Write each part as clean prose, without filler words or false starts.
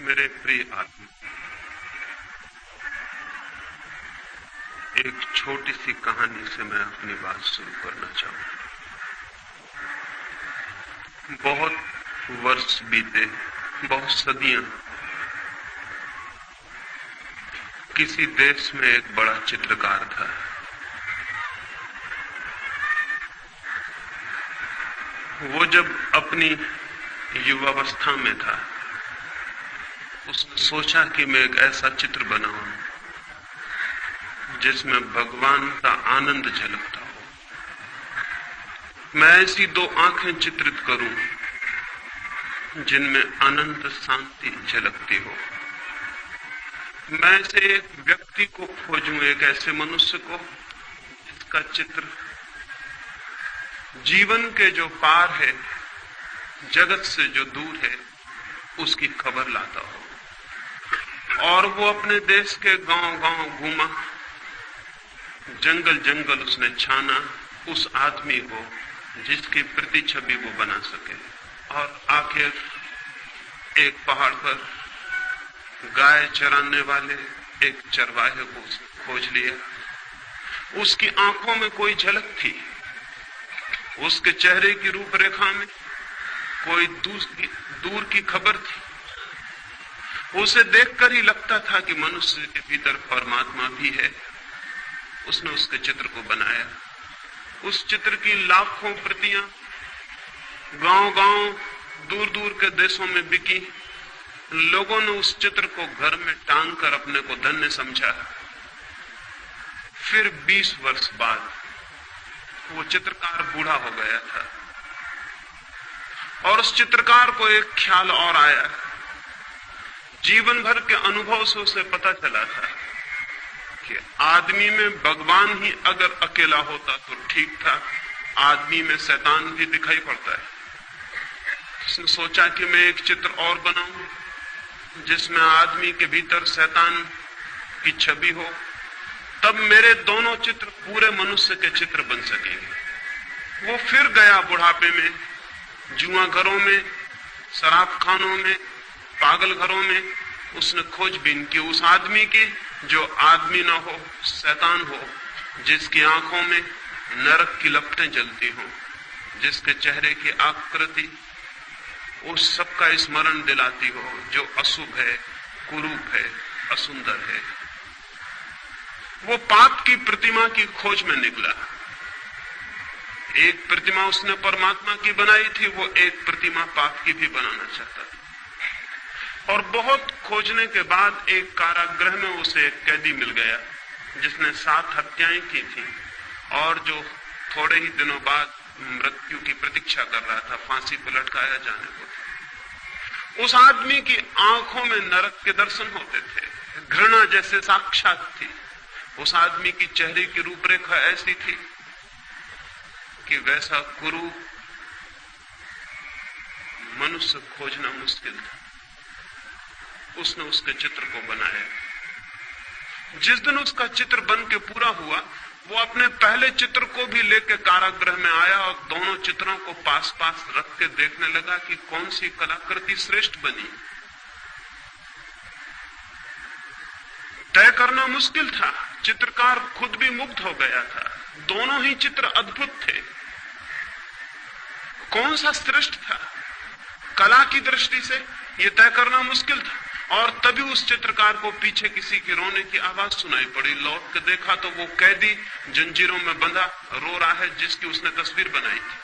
मेरे प्रिय आत्मा, एक छोटी सी कहानी से मैं अपनी बात शुरू करना चाहूंगा। बहुत वर्ष बीते, बहुत सदियां। किसी देश में एक बड़ा चित्रकार था। वो जब अपनी युवावस्था में था, उसने सोचा कि मैं एक ऐसा चित्र बनाऊं जिसमें भगवान का आनंद झलकता हो। मैं ऐसी दो आंखें चित्रित करूं जिनमें अनंत शांति झलकती हो। मैं ऐसे एक व्यक्ति को खोजूं, एक ऐसे मनुष्य को जिसका चित्र जीवन के जो पार है, जगत से जो दूर है, उसकी खबर लाता हो। और वो अपने देश के गांव-गांव घूमा, जंगल जंगल उसने छाना उस आदमी को जिसकी प्रति छवि वो बना सके। और आखिर एक पहाड़ पर गाय चराने वाले एक चरवाहे को उसने खोज लिया। उसकी आंखों में कोई झलक थी, उसके चेहरे की रूपरेखा में कोई दूर की खबर थी। उसे देखकर ही लगता था कि मनुष्य के भीतर परमात्मा भी है। उसने उसके चित्र को बनाया। उस चित्र की लाखों प्रतियां गांव-गांव, दूर-दूर के देशों में बिकी। लोगों ने उस चित्र को घर में टांग कर अपने को धन्य समझा। फिर 20 वर्ष बाद वो चित्रकार बूढ़ा हो गया था और उस चित्रकार को एक ख्याल और आया। जीवन भर के अनुभव से उसे पता चला था कि आदमी में भगवान ही अगर अकेला होता तो ठीक था, आदमी में शैतान भी दिखाई पड़ता है। उसने सोचा कि मैं एक चित्र और बनाऊं जिसमें आदमी के भीतर शैतान की छवि हो, तब मेरे दोनों चित्र पूरे मनुष्य के चित्र बन सकेंगे। वो फिर गया बुढ़ापे में, जुआ घरों में, शराब खानों में, पागल घरों में। उसने खोजबीन की उस आदमी की जो आदमी ना हो, शैतान हो, जिसकी आंखों में नरक की लपटें जलती हों, जिसके चेहरे की आकृति उस सब का स्मरण दिलाती हो जो अशुभ है, कुरूप है, असुंदर है। वो पाप की प्रतिमा की खोज में निकला। एक प्रतिमा उसने परमात्मा की बनाई थी, वो एक प्रतिमा पाप की भी बनाना चाहता था। और बहुत खोजने के बाद एक कारागृह में उसे एक कैदी मिल गया जिसने 7 हत्याएं की थी और जो थोड़े ही दिनों बाद मृत्यु की प्रतीक्षा कर रहा था, फांसी पर लटकाया जाने को। उस आदमी की आंखों में नरक के दर्शन होते थे, घृणा जैसे साक्षात थी। उस आदमी की चेहरे की रूपरेखा ऐसी थी कि वैसा कुरूप मनुष्य खोजना मुश्किल था। उसने उसके चित्र को बनाया। जिस दिन उसका चित्र बन के पूरा हुआ, वो अपने पहले चित्र को भी लेकर कारागृह में आया और दोनों चित्रों को पास पास रख के देखने लगा कि कौन सी कलाकृति श्रेष्ठ बनी। तय करना मुश्किल था। चित्रकार खुद भी मुग्ध हो गया था। दोनों ही चित्र अद्भुत थे। कौन सा श्रेष्ठ था कला की दृष्टि से, यह तय करना मुश्किल था। और तभी उस चित्रकार को पीछे किसी की रोने की आवाज सुनाई पड़ी। लौट के देखा तो वो कैदी जंजीरों में बंधा रो रहा है जिसकी उसने तस्वीर बनाई थी।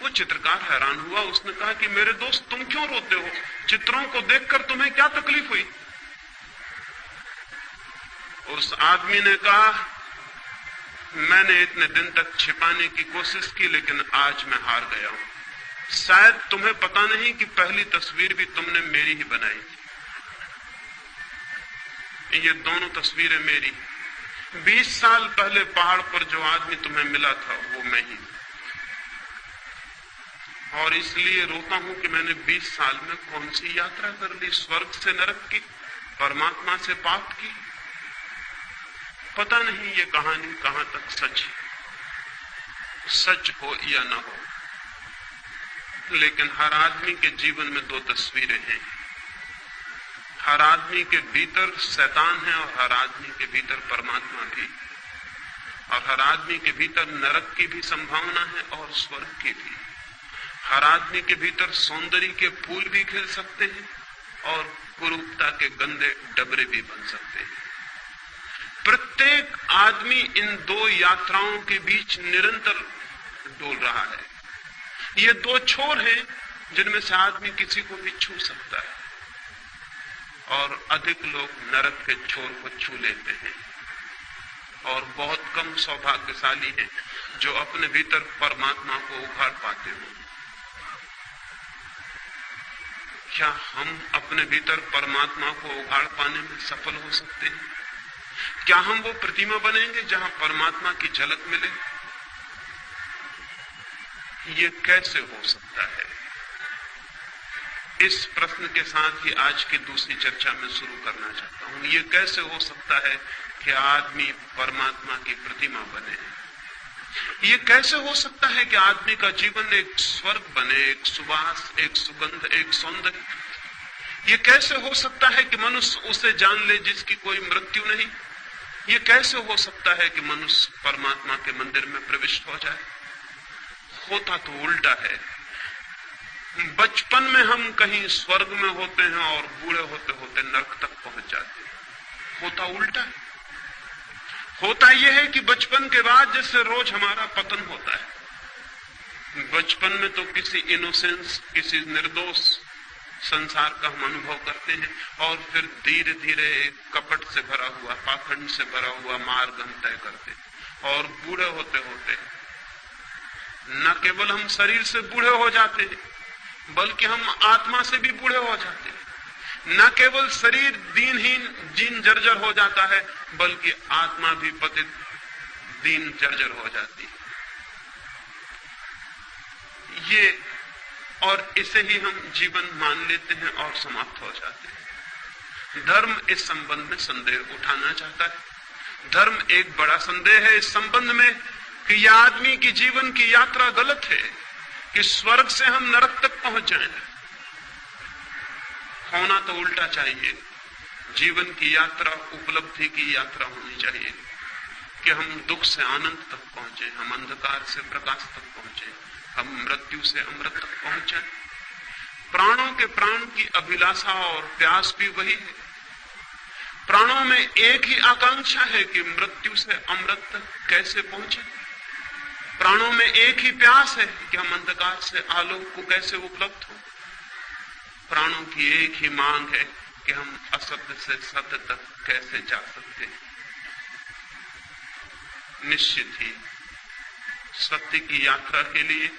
वो चित्रकार हैरान हुआ। उसने कहा कि मेरे दोस्त, तुम क्यों रोते हो? चित्रों को देखकर तुम्हें क्या तकलीफ हुई? उस आदमी ने कहा, मैंने इतने दिन तक छिपाने की कोशिश की, लेकिन आज मैं हार गया हूं। शायद तुम्हें पता नहीं कि पहली तस्वीर भी तुमने मेरी ही बनाई थी। ये दोनों तस्वीरें मेरी। 20 साल पहले पहाड़ पर जो आदमी तुम्हें मिला था वो मैं ही। और इसलिए रोता हूं कि मैंने 20 साल में कौन सी यात्रा कर ली, स्वर्ग से नरक की, परमात्मा से पाप की। पता नहीं ये कहानी कहां तक सच हो या ना हो, लेकिन हर आदमी के जीवन में 2 तस्वीरें हैं। हर आदमी के भीतर शैतान है और हर आदमी के भीतर परमात्मा भी, और हर आदमी के भीतर नरक की भी संभावना है और स्वर्ग की भी। हर आदमी के भीतर सौंदर्य के फूल भी खिल सकते हैं और कुरूपता के गंदे डबरे भी बन सकते हैं। प्रत्येक आदमी इन दो यात्राओं के बीच निरंतर डोल रहा है। ये दो छोर हैं जिनमें से आदमी किसी को भी छू सकता है, और अधिक लोग नरक के छोर को छू लेते हैं, और बहुत कम सौभाग्यशाली हैं जो अपने भीतर परमात्मा को उखाड़ पाते हो। क्या हम अपने भीतर परमात्मा को उखाड़ पाने में सफल हो सकते हैं? क्या हम वो प्रतिमा बनेंगे जहां परमात्मा की झलक मिले? ये कैसे हो सकता है? इस प्रश्न के साथ ही आज की दूसरी चर्चा में शुरू करना चाहता हूं। ये कैसे हो सकता है कि आदमी परमात्मा की प्रतिमा बने? ये कैसे हो सकता है कि आदमी का जीवन एक स्वर्ग बने, एक सुवास, एक सुगंध, एक सौंदर्य? ये कैसे हो सकता है कि मनुष्य उसे जान ले जिसकी कोई मृत्यु नहीं? ये कैसे हो सकता है कि मनुष्य परमात्मा के मंदिर में प्रविष्ट हो जाए? होता तो उल्टा है। बचपन में हम कहीं स्वर्ग में होते हैं और बूढ़े होते होते नरक तक पहुंच जाते हैं। होता उल्टा है। होता यह है कि बचपन के बाद जैसे रोज हमारा पतन होता है। बचपन में तो किसी इनोसेंस, किसी निर्दोष संसार का हम अनुभव करते हैं, और फिर धीरे धीरे कपट से भरा हुआ, पाखंड से भरा हुआ मार्ग हम तय करते हैं। और बूढ़े होते होते न केवल हम शरीर से बूढ़े हो जाते हैं, बल्कि हम आत्मा से भी बूढ़े हो जाते हैं। न केवल शरीर दीनहीन, जीन जर्जर हो जाता है, बल्कि आत्मा भी पतित, दीन जर्जर हो जाती है। ये और इसे ही हम जीवन मान लेते हैं और समाप्त हो जाते हैं। धर्म इस संबंध में संदेह उठाना चाहता है। धर्म एक बड़ा संदेह है इस संबंध में कि यह आदमी की जीवन की यात्रा गलत है, कि स्वर्ग से हम नरक तक पहुंच जाएं। होना तो उल्टा चाहिए। जीवन की यात्रा उपलब्धि की यात्रा होनी चाहिए, कि हम दुख से आनंद तक पहुंचे, हम अंधकार से प्रकाश तक पहुंचे, हम मृत्यु से अमृत तक पहुंच जाएं। प्राणों के प्राण की अभिलाषा और प्यास भी वही है। प्राणों में एक ही आकांक्षा है कि मृत्यु से अमृत तक कैसे पहुंचे। प्राणों में एक ही प्यास है कि हम अंधकार से आलोक को कैसे उपलब्ध हो। प्राणों की एक ही मांग है कि हम असत्य से सत्य तक कैसे जा सकते हैं। निश्चित ही सत्य की यात्रा के लिए,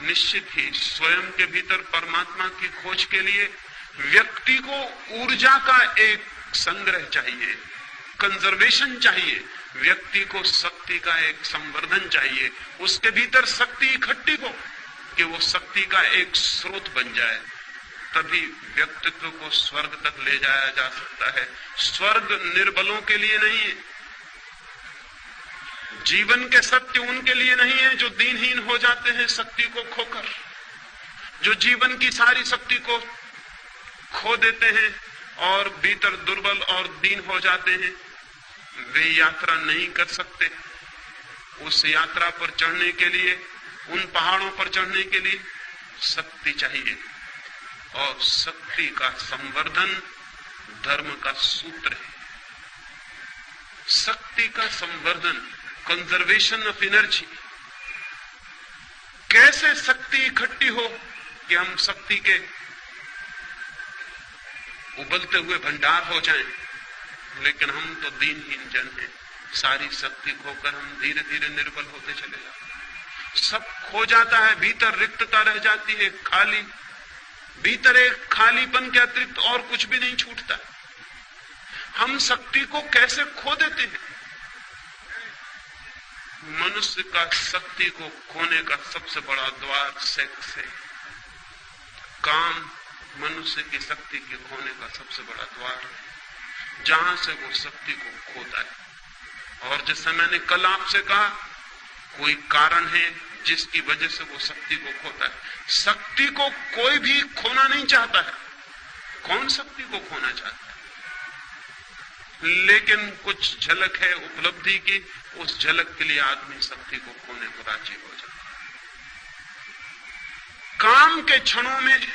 निश्चित ही स्वयं के भीतर परमात्मा की खोज के लिए व्यक्ति को ऊर्जा का एक संग्रह चाहिए, कंजर्वेशन चाहिए। व्यक्ति को शक्ति का एक संवर्धन चाहिए। उसके भीतर शक्ति इकट्ठी हो कि वो शक्ति का एक स्रोत बन जाए, तभी व्यक्तित्व को स्वर्ग तक ले जाया जा सकता है। स्वर्ग निर्बलों के लिए नहीं है। जीवन के सत्य उनके लिए नहीं है जो दीनहीन हो जाते हैं शक्ति को खोकर, जो जीवन की सारी शक्ति को खो देते हैं और भीतर दुर्बल और दीन हो जाते हैं। वे यात्रा नहीं कर सकते। उस यात्रा पर चढ़ने के लिए, उन पहाड़ों पर चढ़ने के लिए शक्ति चाहिए, और शक्ति का संवर्धन धर्म का सूत्र है। शक्ति का संवर्धन, कंजर्वेशन ऑफ एनर्जी। कैसे शक्ति इकट्ठी हो कि हम शक्ति के उबलते हुए भंडार हो जाएं, लेकिन हम तो दीनहीन जन हैं। सारी शक्ति खोकर हम धीरे धीरे निर्बल होते चले जाते। सब खो जाता है, भीतर रिक्तता रह जाती है, खाली, भीतर एक खालीपन के अतिरिक्त और कुछ भी नहीं छूटता। हम शक्ति को कैसे खो देते हैं? मनुष्य का शक्ति को खोने का सबसे बड़ा द्वार सेक्स है। काम मनुष्य की शक्ति के खोने का सबसे बड़ा द्वार है, जहां से वो शक्ति को खोता है। और जैसे मैंने कल आपसे कहा, कोई कारण है जिसकी वजह से वो शक्ति को खोता है। शक्ति को कोई भी खोना नहीं चाहता है। कौन शक्ति को खोना चाहता है? लेकिन कुछ झलक है उपलब्धि की, उस झलक के लिए आदमी शक्ति को खोने को राजी हो जाता है। काम के क्षणों में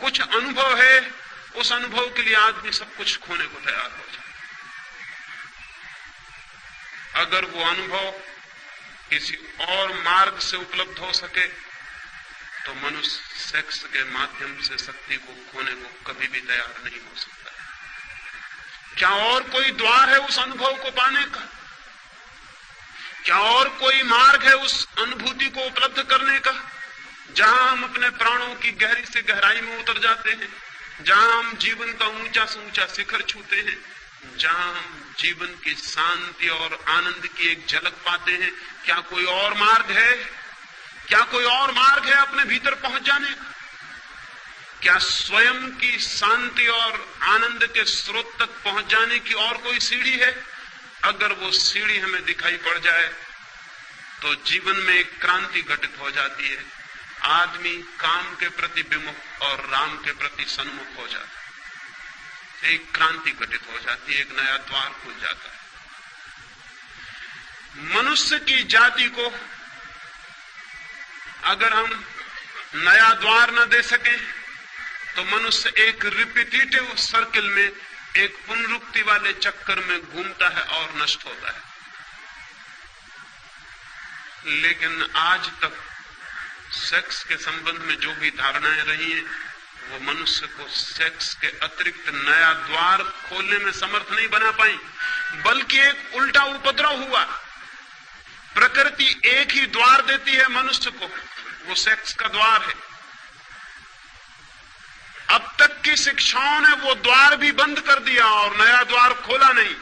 कुछ अनुभव है, उस अनुभव के लिए आदमी सब कुछ खोने को तैयार हो जाता है। अगर वो अनुभव किसी और मार्ग से उपलब्ध हो सके तो मनुष्य सेक्स के माध्यम से शक्ति को खोने को कभी भी तैयार नहीं हो सकता। क्या और कोई द्वार है उस अनुभव को पाने का? क्या और कोई मार्ग है उस अनुभूति को उपलब्ध करने का, जहां हम अपने प्राणों की गहरी से गहराई में उतर जाते हैं, जहां हम जीवन का ऊंचा से ऊंचा शिखर छूते हैं, जहां हम जीवन की शांति और आनंद की एक झलक पाते हैं? क्या कोई और मार्ग है? क्या कोई और मार्ग है अपने भीतर पहुंच जाने का? क्या स्वयं की शांति और आनंद के स्रोत तक पहुंच जाने की और कोई सीढ़ी है? अगर वो सीढ़ी हमें दिखाई पड़ जाए तो जीवन में एक क्रांति घटित हो जाती है। आदमी काम के प्रति विमुख और राम के प्रति सन्मुख हो जाता है। एक क्रांति घटित हो जाती है, एक नया द्वार खुल जाता है। मनुष्य की जाति को अगर हम नया द्वार न दे सकें तो मनुष्य एक रिपीटेटिव सर्किल में, एक पुनरुक्ति वाले चक्कर में घूमता है और नष्ट होता है। लेकिन आज तक सेक्स के संबंध में जो भी धारणाएं रही हैं, वो मनुष्य को सेक्स के अतिरिक्त नया द्वार खोलने में समर्थ नहीं बना पाई, बल्कि एक उल्टा उपद्रव हुआ। प्रकृति एक ही द्वार देती है मनुष्य को, वो सेक्स का द्वार है। अब तक की शिक्षाओं ने वो द्वार भी बंद कर दिया और नया द्वार खोला नहीं।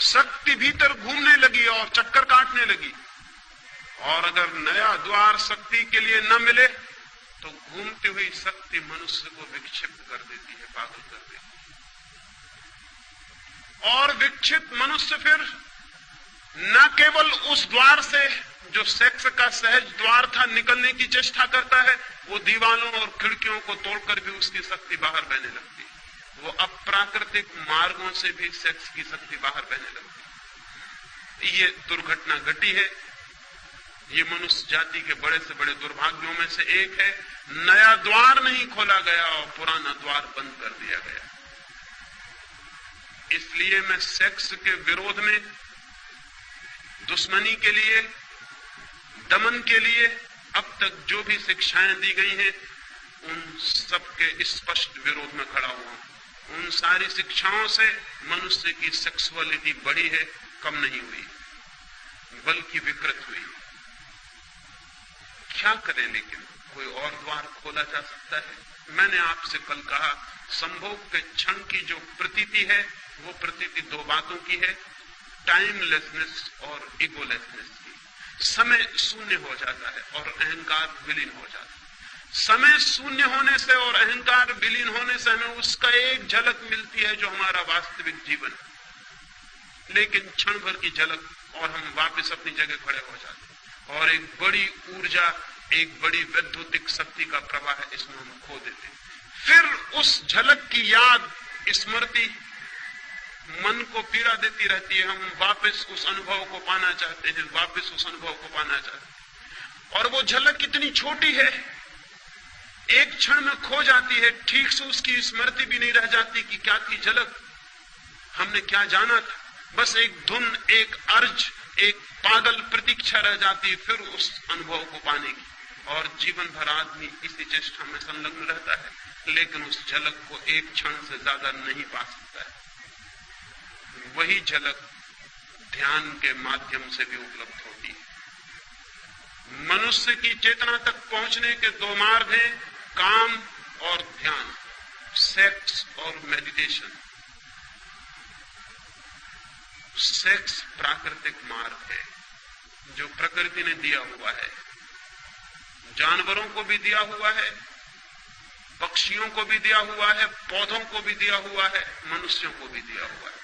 शक्ति भीतर घूमने लगी और चक्कर काटने लगी, और अगर नया द्वार शक्ति के लिए न मिले तो घूमती हुई शक्ति मनुष्य को विक्षिप्त कर देती है, पागल कर देती है। और विक्षिप्त मनुष्य फिर न केवल उस द्वार से जो सेक्स का सहज द्वार था निकलने की चेष्टा करता है, वो दीवालों और खिड़कियों को तोड़कर भी उसकी शक्ति बाहर बहने लगती है। वो अप्राकृतिक मार्गों से भी सेक्स की शक्ति बाहर बहने लगती है। ये दुर्घटना घटी है। ये मनुष्य जाति के बड़े से बड़े दुर्भाग्यों में से एक है। नया द्वार नहीं खोला गया और पुराना द्वार बंद कर दिया गया। इसलिए मैं सेक्स के विरोध में, दुश्मनी के लिए, दमन के लिए अब तक जो भी शिक्षाएं दी गई हैं, उन सबके स्पष्ट विरोध में खड़ा हुआ। उन सारी शिक्षाओं से मनुष्य की सेक्सुअलिटी बढ़ी है, कम नहीं हुई, बल्कि विकृत हुई। क्या करें? लेकिन कोई और द्वार खोला जा सकता है? मैंने आपसे कल कहा, संभोग के क्षण की जो प्रतीति है, वो प्रतीति दो बातों की है, टाइमलेसनेस और इगोलेसनेस की। समय शून्य हो जाता है और अहंकार विलीन हो जाता है। समय शून्य होने से और अहंकार विलीन होने से हमें उसका एक झलक मिलती है जो हमारा वास्तविक जीवन है। लेकिन क्षण भर की झलक और हम वापस अपनी जगह खड़े हो जाते हैं, और एक बड़ी ऊर्जा, एक बड़ी वैद्युतिक शक्ति का प्रवाह है, इसमें हम खो देते हैं। फिर उस झलक की याद, स्मृति मन को पीड़ा देती रहती है। हम वापस उस अनुभव को पाना चाहते हैं, वापस उस अनुभव को पाना चाहते हैं। और वो झलक कितनी छोटी है, एक क्षण में खो जाती है। ठीक से उसकी स्मृति भी नहीं रह जाती कि क्या थी झलक, हमने क्या जाना था। बस एक धुन, एक अर्ज, एक पागल प्रतीक्षा रह जाती है फिर उस अनुभव को पाने की। और जीवन भर आदमी इसी चेष्टा में संलग्न रहता है, लेकिन उस झलक को एक क्षण से ज्यादा नहीं पा सकता है। वही झलक ध्यान के माध्यम से भी उपलब्ध होती है। मनुष्य की चेतना तक पहुंचने के दो मार्ग हैं, काम और ध्यान, सेक्स और मेडिटेशन। सेक्स प्राकृतिक मार्ग है जो प्रकृति ने दिया हुआ है, जानवरों को भी दिया हुआ है, पक्षियों को भी दिया हुआ है, पौधों को भी दिया हुआ है, मनुष्यों को भी दिया हुआ है।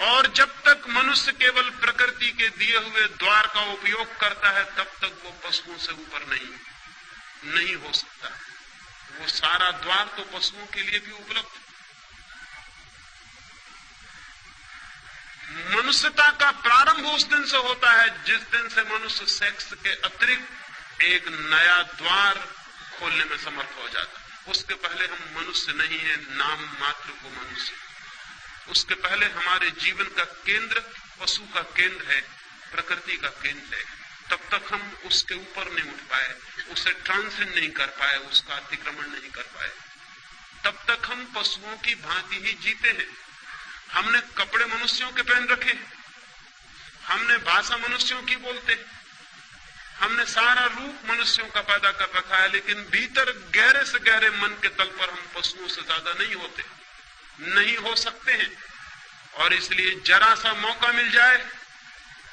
और जब तक मनुष्य केवल प्रकृति के दिए हुए द्वार का उपयोग करता है, तब तक वो पशुओं से ऊपर नहीं हो सकता। वो सारा द्वार तो पशुओं के लिए भी उपलब्ध है। मनुष्यता का प्रारंभ उस दिन से होता है जिस दिन से मनुष्य सेक्स के अतिरिक्त एक नया द्वार खोलने में समर्थ हो जाता है। उसके पहले हम मनुष्य नहीं है, नाम मात्र को मनुष्य। उसके पहले हमारे जीवन का केंद्र पशु का केंद्र है, प्रकृति का केंद्र है। तब तक हम उसके ऊपर नहीं उठ पाए, उसे ट्रांसेंड नहीं कर पाए, उसका अतिक्रमण नहीं कर पाए। तब तक हम पशुओं की भांति ही जीते हैं। हमने कपड़े मनुष्यों के पहन रखे, हमने भाषा मनुष्यों की बोलते, हमने सारा रूप मनुष्यों का पैदा कर रखा है, लेकिन भीतर गहरे से गहरे मन के तल पर हम पशुओं से ज्यादा नहीं होते, नहीं हो सकते हैं। और इसलिए जरा सा मौका मिल जाए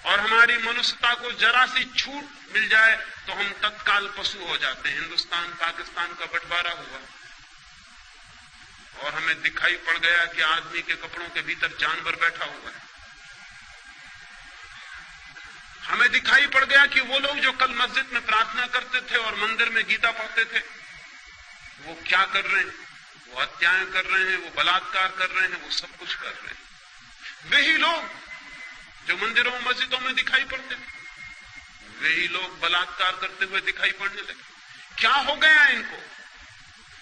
और हमारी मनुष्यता को जरा सी छूट मिल जाए तो हम तत्काल पशु हो जाते हैं। हिंदुस्तान पाकिस्तान का बंटवारा हुआ और हमें दिखाई पड़ गया कि आदमी के कपड़ों के भीतर जानवर बैठा हुआ है। हमें दिखाई पड़ गया कि वो लोग जो कल मस्जिद में प्रार्थना करते थे और मंदिर में गीता पढ़ते थे, वो क्या कर रहे हैं? वो हत्याएं कर रहे हैं, वो बलात्कार कर रहे हैं, वो सब कुछ कर रहे हैं। वही लोग जो मंदिरों मस्जिदों में दिखाई पड़ते थे, वही लोग बलात्कार करते हुए दिखाई पड़ने लगे। क्या हो गया इनको?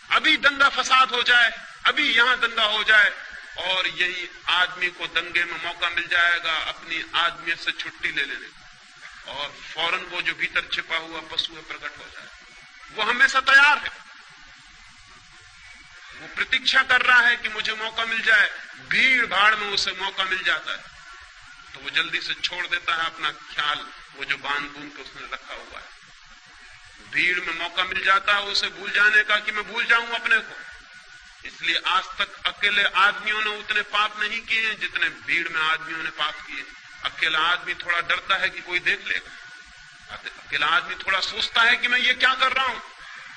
अभी दंगा फसाद हो जाए, अभी यहां दंगा हो जाए और यही आदमी को दंगे में मौका मिल जाएगा अपनी आदमी से छुट्टी ले लेने और फौरन वो जो भीतर छिपा हुआ पशु है प्रकट हो जाए। वो हमेशा तैयार है, वो प्रतीक्षा कर रहा है कि मुझे मौका मिल जाए। भीड़ भाड़ में उसे मौका मिल जाता है तो वो जल्दी से छोड़ देता है अपना ख्याल, वो जो बांध बूंद के उसने रखा हुआ है। भीड़ में मौका मिल जाता है उसे भूल जाने का कि मैं भूल जाऊं अपने को। इसलिए आज तक अकेले आदमियों ने उतने पाप नहीं किए हैं जितने भीड़ में आदमियों ने पाप किए। अकेला आदमी थोड़ा डरता है कि कोई देख लेगा, अकेला आदमी थोड़ा सोचता है कि मैं ये क्या कर रहा हूं।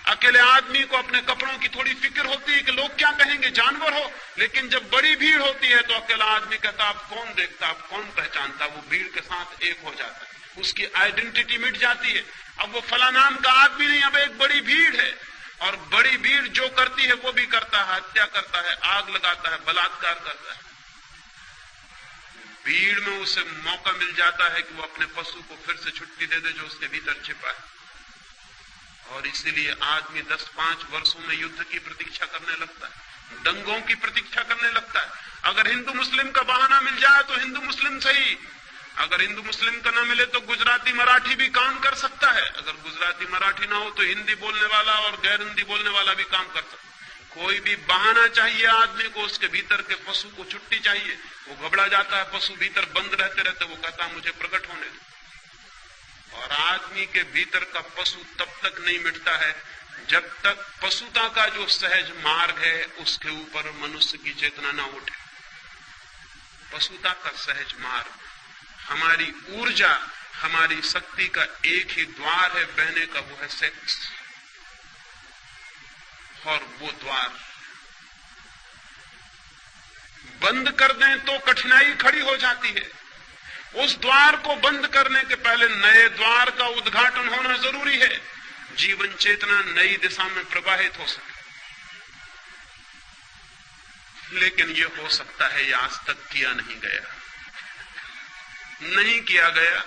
अकेले आदमी को अपने कपड़ों की थोड़ी फिक्र होती है कि लोग क्या कहेंगे, जानवर हो। लेकिन जब बड़ी भीड़ होती है तो अकेला आदमी कहता आप कौन देखता, आप कौन पहचानता। वो भीड़ के साथ एक हो जाता है, उसकी आइडेंटिटी मिट जाती है। अब वो फला नाम का आदमी नहीं, अब एक बड़ी भीड़ है और बड़ी भीड़ जो करती है वो भी करता है, हत्या करता है, आग लगाता है, बलात्कार करता है। भीड़ में उसे मौका मिल जाता है कि वो अपने पशु को फिर से छुट्टी दे दे जो उसके भीतर छिपा है। और इसीलिए आदमी 10-5 वर्षों में युद्ध की प्रतीक्षा करने लगता है, दंगों की प्रतीक्षा करने लगता है। अगर हिंदू मुस्लिम का बहाना मिल जाए तो हिंदू मुस्लिम सही, अगर हिंदू मुस्लिम का ना मिले तो गुजराती मराठी भी काम कर सकता है। अगर गुजराती मराठी ना हो तो हिंदी बोलने वाला और गैर हिंदी बोलने वाला भी काम कर सकता है। कोई भी बहाना चाहिए आदमी को, उसके भीतर के पशु को छुट्टी चाहिए। वो घबरा जाता है, पशु भीतर बंद रहते रहते वो कहता मुझे प्रकट होने दो। और आदमी के भीतर का पशु तब तक नहीं मिटता है जब तक पशुता का जो सहज मार्ग है उसके ऊपर मनुष्य की चेतना ना उठे। पशुता का सहज मार्ग, हमारी ऊर्जा, हमारी शक्ति का एक ही द्वार है बहने का, वो है सेक्स। और वो द्वार बंद कर दें तो कठिनाई खड़ी हो जाती है। उस द्वार को बंद करने के पहले नए द्वार का उद्घाटन होना जरूरी है, जीवन चेतना नई दिशा में प्रवाहित हो सके। लेकिन ये हो सकता है ये आज तक किया नहीं गया, नहीं किया गया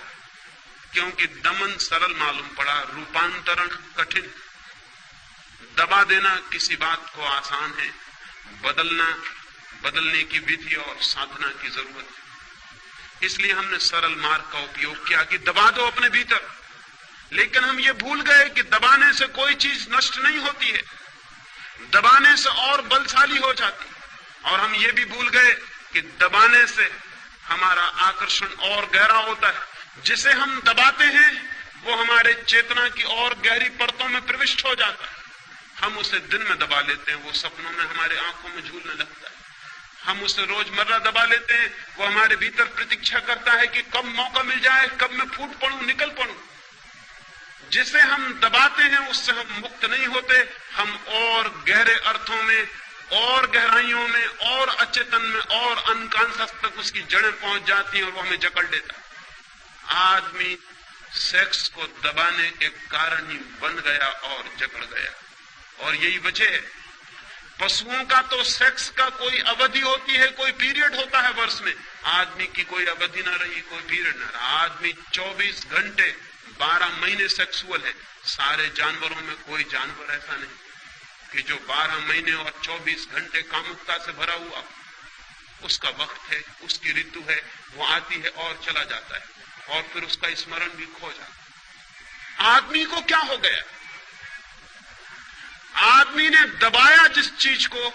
क्योंकि दमन सरल मालूम पड़ा, रूपांतरण कठिन। दबा देना किसी बात को आसान है, बदलने की विधि और साधना की जरूरत है। इसलिए हमने सरल मार्ग का उपयोग किया कि दबा दो अपने भीतर। लेकिन हम ये भूल गए कि दबाने से कोई चीज नष्ट नहीं होती है, दबाने से और बलशाली हो जाती। और हम ये भी भूल गए कि दबाने से हमारा आकर्षण और गहरा होता है। जिसे हम दबाते हैं वो हमारे चेतना की और गहरी परतों में प्रविष्ट हो जाता है। हम उसे दिन में दबा लेते हैं, वो सपनों में हमारे आंखों में झूलने लगता है। हम उसे रोजमर्रा दबा लेते हैं, वो हमारे भीतर प्रतीक्षा करता है कि कब मौका मिल जाए, कब मैं फूट पड़ूं, निकल पड़ूं। जिसे हम दबाते हैं उससे हम मुक्त नहीं होते, हम और गहरे अर्थों में और गहराइयों में और अचेतन में और अनकॉन्शियस तक उसकी जड़ें पहुंच जाती हैं और वो हमें जकड़ लेता है। आदमी सेक्स को दबाने के कारण ही बन गया और जकड़ गया। और यही वजह है, पशुओं का तो सेक्स का कोई अवधि होती है, कोई पीरियड होता है वर्ष में। आदमी की कोई अवधि ना रही, कोई पीरियड ना रहा। आदमी 24 घंटे 12 महीने सेक्सुअल है। सारे जानवरों में कोई जानवर ऐसा नहीं कि जो 12 महीने और 24 घंटे कामुकता से भरा हुआ। उसका वक्त है, उसकी ऋतु है, वो आती है और चला जाता है, और फिर उसका स्मरण भी खो जाता है। आदमी को क्या हो गया? आदमी ने दबाया जिस चीज को,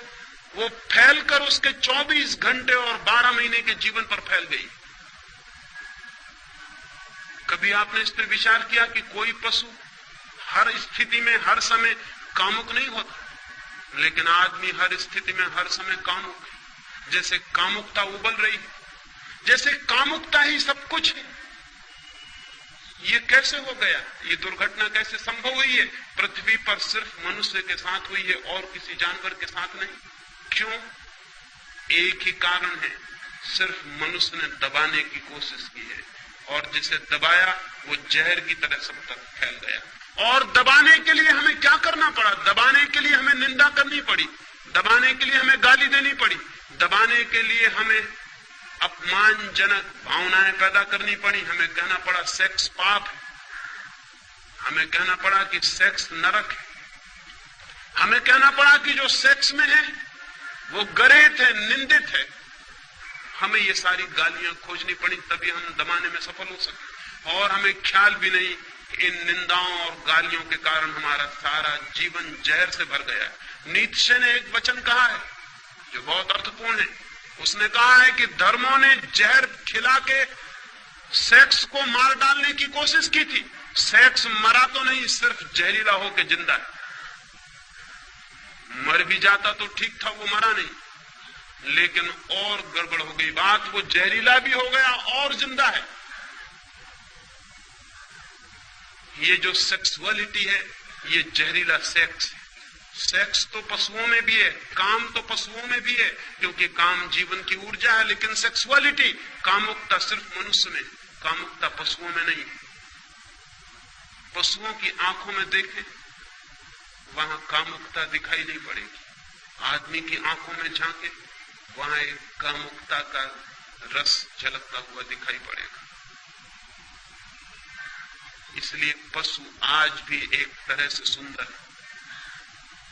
वो फैलकर उसके 24 घंटे और 12 महीने के जीवन पर फैल गई। कभी आपने इस पर विचार किया कि कोई पशु हर स्थिति में हर समय कामुक नहीं होता, लेकिन आदमी हर स्थिति में हर समय कामुक है। जैसे कामुकता उबल रही है, जैसे कामुकता ही सब कुछ है। ये कैसे हो गया? ये दुर्घटना कैसे संभव हुई है? पृथ्वी पर सिर्फ मनुष्य के साथ हुई है और किसी जानवर के साथ नहीं। क्यों? एक ही कारण है, सिर्फ मनुष्य ने दबाने की कोशिश की है, और जिसे दबाया वो जहर की तरह सब तक फैल गया। और दबाने के लिए हमें क्या करना पड़ा? दबाने के लिए हमें निंदा करनी पड़ी, दबाने के लिए हमें गाली देनी पड़ी, दबाने के लिए हमें अपमानजनक भावनाएं पैदा करनी पड़ी। हमें कहना पड़ा सेक्स पाप है, हमें कहना पड़ा कि सेक्स नरक है, हमें कहना पड़ा कि जो सेक्स में है वो गरेत है, निंदित है। हमें ये सारी गालियां खोजनी पड़ी, तभी हम दबाने में सफल हो सके। और हमें ख्याल भी नहीं कि इन निंदाओं और गालियों के कारण हमारा सारा जीवन जहर से भर गया है। नीत्शे ने एक वचन कहा है जो बहुत अर्थपूर्ण है। उसने कहा है कि धर्मों ने जहर खिला के सेक्स को मार डालने की कोशिश की थी। सेक्स मरा तो नहीं, सिर्फ जहरीला होकर जिंदा है। मर भी जाता तो ठीक था, वो मरा नहीं। लेकिन और गड़बड़ हो गई बात, वो जहरीला भी हो गया और जिंदा है। ये जो सेक्सुअलिटी है, ये जहरीला सेक्स है। सेक्स तो पशुओं में भी है, काम तो पशुओं में भी है, क्योंकि काम जीवन की ऊर्जा है। लेकिन सेक्सुअलिटी, कामुकता सिर्फ मनुष्य में, कामुकता पशुओं में नहीं। पशुओं की आंखों में देखें, वहां कामुकता दिखाई नहीं पड़ेगी। आदमी की आंखों में झांके, वहां एक कामुकता का रस झलकता हुआ दिखाई पड़ेगा। इसलिए पशु आज भी एक तरह से सुंदर है,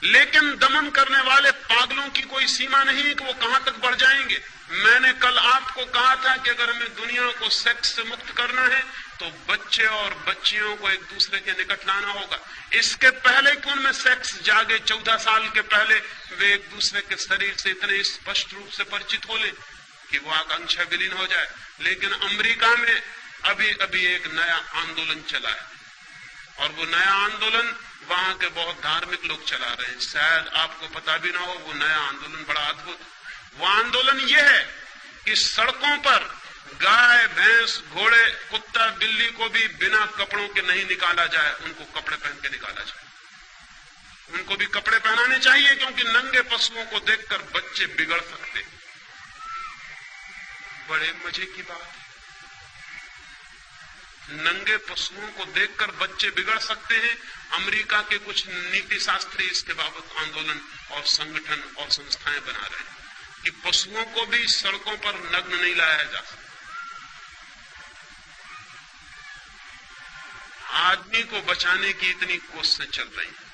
लेकिन दमन करने वाले पागलों की कोई सीमा नहीं है कि वो कहां तक बढ़ जाएंगे। मैंने कल आपको कहा था कि अगर हमें दुनिया को सेक्स से मुक्त करना है तो बच्चे और बच्चियों को एक दूसरे के निकट लाना होगा। इसके पहले कि उनमें सेक्स जागे, 14 साल के पहले वे एक दूसरे के शरीर से इतने स्पष्ट रूप से परिचित हो ले कि वो आकांक्षा विलीन हो जाए। लेकिन अमेरिका में अभी अभी एक नया आंदोलन चला है, और वो नया आंदोलन वहां के बहुत धार्मिक लोग चला रहे हैं। शायद आपको पता भी ना हो, वो नया आंदोलन बड़ा अद्भुत। वो आंदोलन ये है कि सड़कों पर गाय, भैंस, घोड़े, कुत्ता, बिल्ली को भी बिना कपड़ों के नहीं निकाला जाए, उनको कपड़े पहन के निकाला जाए। उनको भी कपड़े पहनाने चाहिए, क्योंकि नंगे पशुओं को देखकर बच्चे बिगड़ सकते। बड़े मजे की बात है, नंगे पशुओं को देखकर बच्चे बिगड़ सकते हैं। अमेरिका के कुछ नीति शास्त्री इसके बाबत आंदोलन और संगठन और संस्थाएं बना रहे हैं कि पशुओं को भी सड़कों पर नग्न नहीं लाया जा सकता। आदमी को बचाने की इतनी कोशिशें चल रही हैं,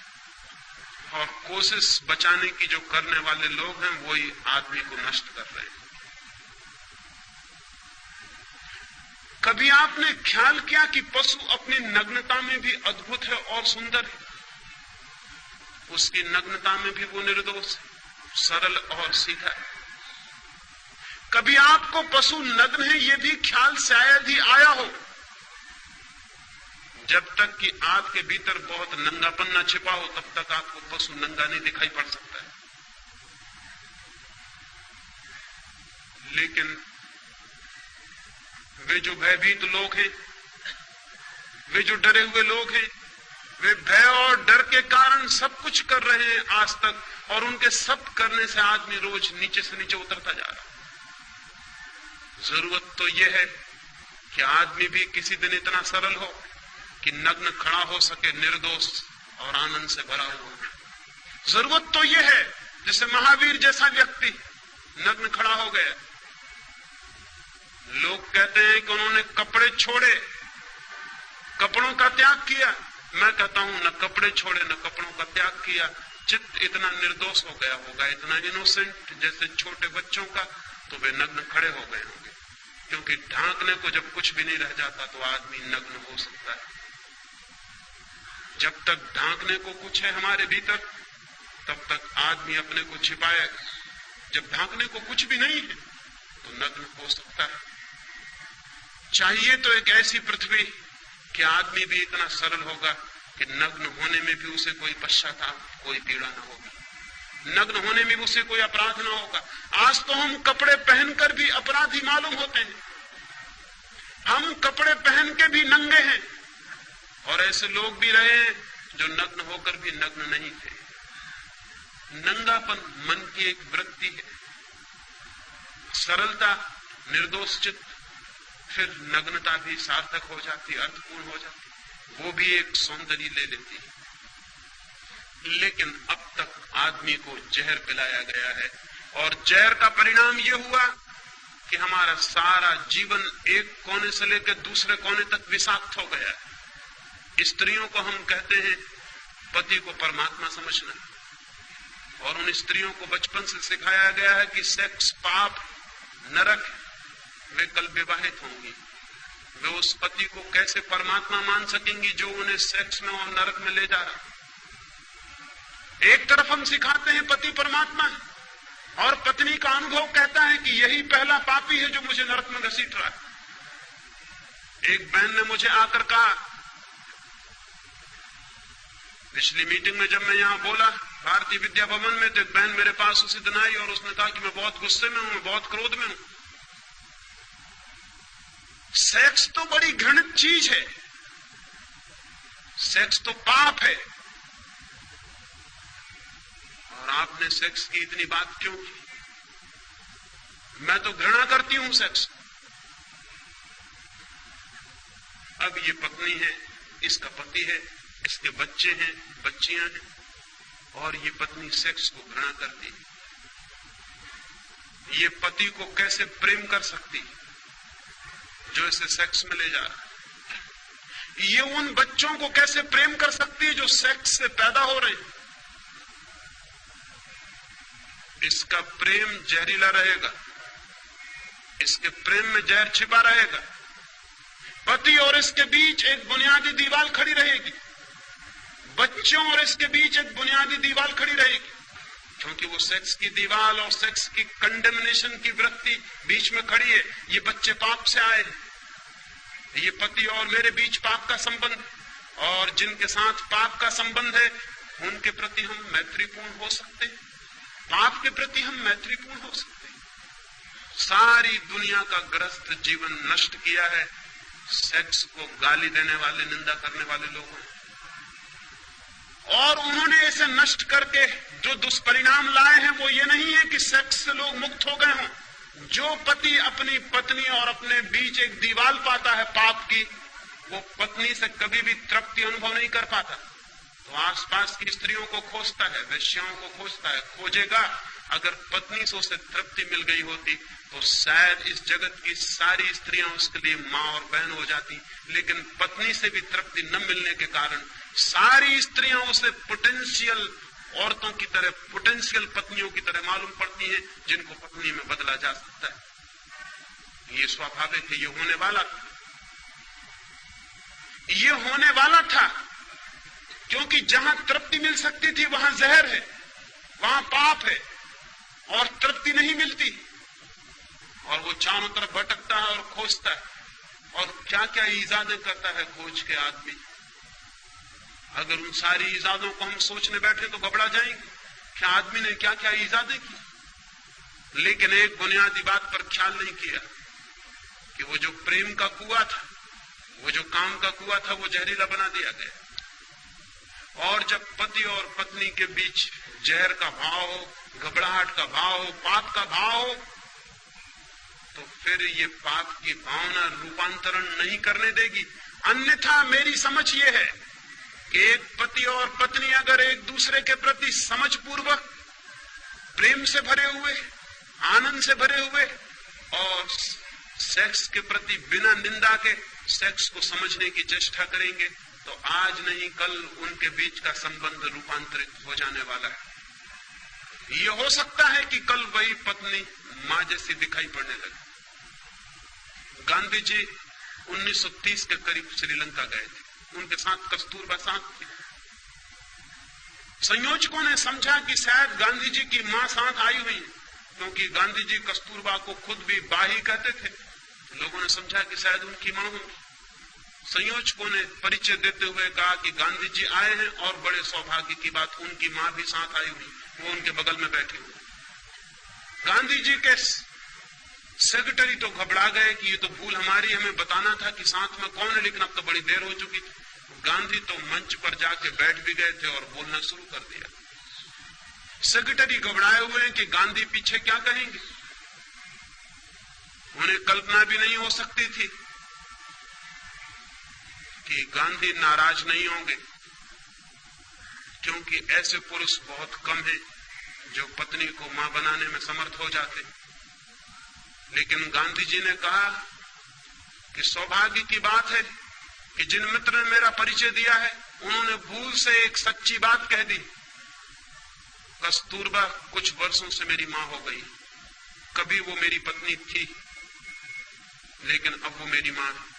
और कोशिश बचाने की जो करने वाले लोग हैं वही आदमी को नष्ट कर रहे हैं। कभी आपने ख्याल किया कि पशु अपनी नग्नता में भी अद्भुत है और सुंदर है? उसकी नग्नता में भी वो निर्दोष है, सरल और सीधा है। कभी आपको पशु नग्न है ये भी ख्याल शायद ही आया हो, जब तक कि आपके भीतर बहुत नंगापन न छिपा हो, तब तक आपको पशु नंगा नहीं दिखाई पड़ सकता है। लेकिन वे जो भयभीत लोग हैं, वे जो डरे हुए लोग हैं, वे भय और डर के कारण सब कुछ कर रहे हैं आज तक, और उनके सब करने से आदमी रोज नीचे से नीचे उतरता जा रहा है। जरूरत तो यह है कि आदमी भी किसी दिन इतना सरल हो कि नग्न खड़ा हो सके, निर्दोष और आनंद से भरा हुआ। जरूरत तो यह है जैसे महावीर जैसा व्यक्ति नग्न खड़ा हो गया। लोग कहते हैं कि उन्होंने कपड़े छोड़े, कपड़ों का त्याग किया। मैं कहता हूं न कपड़े छोड़े न कपड़ों का त्याग किया, चित्त इतना निर्दोष हो गया होगा, इतना इनोसेंट जैसे छोटे बच्चों का, तो वे नग्न खड़े हो गए होंगे। क्योंकि ढांकने को जब कुछ भी नहीं रह जाता तो आदमी नग्न हो सकता है। जब तक ढांकने को कुछ है हमारे भीतर तब तक आदमी अपने को छिपाएगा। जब ढांकने को कुछ भी नहीं है तो नग्न हो सकता है। चाहिए तो एक ऐसी पृथ्वी कि आदमी भी इतना सरल होगा कि नग्न होने में भी उसे कोई पश्चाताप, कोई पीड़ा न होगी, नग्न होने में भी उसे कोई अपराध न होगा। आज तो हम कपड़े पहनकर भी अपराधी मालूम होते हैं, हम कपड़े पहन के भी नंगे हैं, और ऐसे लोग भी रहे हैं जो नग्न होकर भी नग्न नहीं थे। नंगापन मन की एक वृत्ति है, सरलता, निर्दोष चित्त, फिर नग्नता भी सार्थक हो जाती, अर्थपूर्ण हो जाती, वो भी एक सौंदर्य ले लेती है। लेकिन अब तक आदमी को जहर पिलाया गया है, और जहर का परिणाम ये हुआ कि हमारा सारा जीवन एक कोने से लेकर दूसरे कोने तक विषाक्त हो गया है। स्त्रियों को हम कहते हैं पति को परमात्मा समझना, और उन स्त्रियों को बचपन से सिखाया गया है कि सेक्स पाप, नरक, वे कल विवाहित होंगी, वे उस पति को कैसे परमात्मा मान सकेंगी जो उन्हें सेक्स में और नरक में ले जा रहा। एक तरफ हम सिखाते हैं पति परमात्मा है, और पत्नी का अनुभव कहता है कि यही पहला पापी है जो मुझे नरक में घसीट रहा है। एक बहन ने मुझे आकर कहा, पिछली मीटिंग में जब मैं यहां बोला भारतीय विद्या भवन में, तो एक बहन मेरे पास उसी दिन आई और उसने कहा कि मैं बहुत गुस्से में हूं, मैं बहुत क्रोध में हूं। सेक्स तो बड़ी घृणित चीज है, सेक्स तो पाप है, और आपने सेक्स की इतनी बात क्यों की? मैं तो घृणा करती हूं सेक्स। अब ये पत्नी है, इसका पति है, इसके बच्चे हैं, बच्चियां हैं, और ये पत्नी सेक्स को घृणा करती है। ये पति को कैसे प्रेम कर सकती जो इसे सेक्स में ले जा रहा है? ये उन बच्चों को कैसे प्रेम कर सकती है जो सेक्स से पैदा हो रहे हैं? इसका प्रेम जहरीला रहेगा, इसके प्रेम में जहर छिपा रहेगा। पति और इसके बीच एक बुनियादी दीवार खड़ी रहेगी, बच्चों और इसके बीच एक बुनियादी दीवार खड़ी रहेगी, क्योंकि वो सेक्स की दीवार और सेक्स की कंडेमनेशन की वृत्ति बीच में खड़ी है। ये बच्चे पाप से आए हैं, ये पति और मेरे बीच पाप का संबंध, और जिनके साथ पाप का संबंध है उनके प्रति हम मैत्रीपूर्ण हो सकते हैं, पाप के प्रति हम मैत्रीपूर्ण हो सकते हैं। सारी दुनिया का ग्रस्त जीवन नष्ट किया है सेक्स को गाली देने वाले, निंदा करने वाले लोगों ने, और उन्होंने इसे नष्ट करके जो दुष्परिणाम लाए हैं वो ये नहीं है कि सेक्स से लोग मुक्त हो गए हों। जो पति अपनी पत्नी और अपने बीच एक दीवार पाता है पाप की, वो पत्नी से कभी भी तृप्ति अनुभव नहीं कर पाता, तो आसपास की स्त्रियों को खोजता है, वेश्याओं को खोजता है, खोजेगा। अगर पत्नी से उसे तृप्ति मिल गई होती तो शायद इस जगत की सारी स्त्रियां उसके लिए मां और बहन हो जाती, लेकिन पत्नी से भी तृप्ति न मिलने के कारण सारी स्त्रियां उसे पोटेंशियल औरतों की तरह, पोटेंशियल पत्नियों की तरह मालूम पड़ती हैं, जिनको पत्नी में बदला जा सकता है। ये स्वाभाविक है, ये होने वाला था, ये होने वाला था, क्योंकि जहां तृप्ति मिल सकती थी वहां जहर है, वहां पाप है, और तृप्ति नहीं मिलती, और वो चारों तरफ भटकता है और खोजता है, और क्या क्या इजादें करता है खोज के आदमी। अगर उन सारी इजादों को हम सोचने बैठे तो घबरा जाएंगे कि आदमी ने क्या क्या इजादें की। लेकिन एक बुनियादी बात पर ख्याल नहीं किया कि वो जो प्रेम का कुआं था, वो जो काम का कुआं था, वो जहरीला बना दिया गया। और जब पति और पत्नी के बीच जहर का भाव हो, घबराहट का भाव हो, पाप का भाव हो, तो फिर ये पाप की भावना रूपांतरण नहीं करने देगी। अन्यथा मेरी समझ ये है कि एक पति और पत्नी अगर एक दूसरे के प्रति समझ पूर्वक, प्रेम से भरे हुए, आनंद से भरे हुए और सेक्स के प्रति बिना निंदा के सेक्स को समझने की चेष्टा करेंगे, तो आज नहीं कल उनके बीच का संबंध रूपांतरित हो जाने वाला है। यह हो सकता है कि कल वही पत्नी मां जैसी दिखाई पड़ने लगे। गांधी जी 1930 के करीब श्रीलंका गए थे, उनके साथ कस्तूरबा साथ थी। संयोजकों ने समझा कि शायद गांधी जी की मां साथ आई हुई, क्योंकि गांधी जी कस्तूरबा को खुद भी बाही कहते थे। लोगों ने समझा कि शायद उनकी मां होगी। संयोजकों ने परिचय देते हुए कहा कि गांधी जी आए हैं और बड़े सौभाग्य की बात, उनकी मां भी साथ आई हुई, वो उनके बगल में बैठी हुई। गांधी जी के सेक्रेटरी तो घबरा गए कि ये तो भूल हमारी, हमें बताना था कि साथ में कौन है, लेकिन अब तो बड़ी देर हो चुकी थी। गांधी तो मंच पर जाके बैठ भी गए थे और बोलना शुरू कर दिया। सेक्रेटरी घबराए हुए हैं कि गांधी पीछे क्या कहेंगे। उन्हें कल्पना भी नहीं हो सकती थी कि गांधी नाराज नहीं होंगे, क्योंकि ऐसे पुरुष बहुत कम हैं जो पत्नी को मां बनाने में समर्थ हो जाते। लेकिन गांधी जी ने कहा कि सौभाग्य की बात है कि जिन मित्र ने मेरा परिचय दिया है, उन्होंने भूल से एक सच्ची बात कह दी। कस्तूरबा कुछ वर्षों से मेरी मां हो गई, कभी वो मेरी पत्नी थी, लेकिन अब वो मेरी मां है।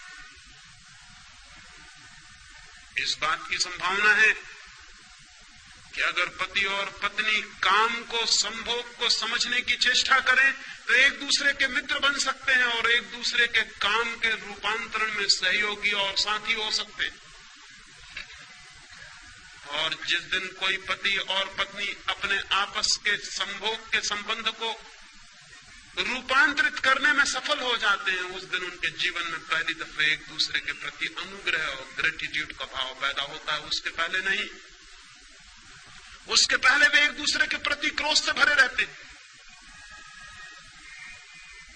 इस बात की संभावना है कि अगर पति और पत्नी काम को, संभोग को समझने की चेष्टा करें तो एक दूसरे के मित्र बन सकते हैं और एक दूसरे के काम के रूपांतरण में सहयोगी और साथी हो सकते हैं। और जिस दिन कोई पति और पत्नी अपने आपस के संभोग के संबंध को रूपांतरित करने में सफल हो जाते हैं, उस दिन उनके जीवन में पहली दफे एक दूसरे के प्रति अनुग्रह और ग्रेटिट्यूड का भाव पैदा होता है। उसके पहले नहीं। उसके पहले वे एक दूसरे के प्रति क्रोध से भरे रहते हैं।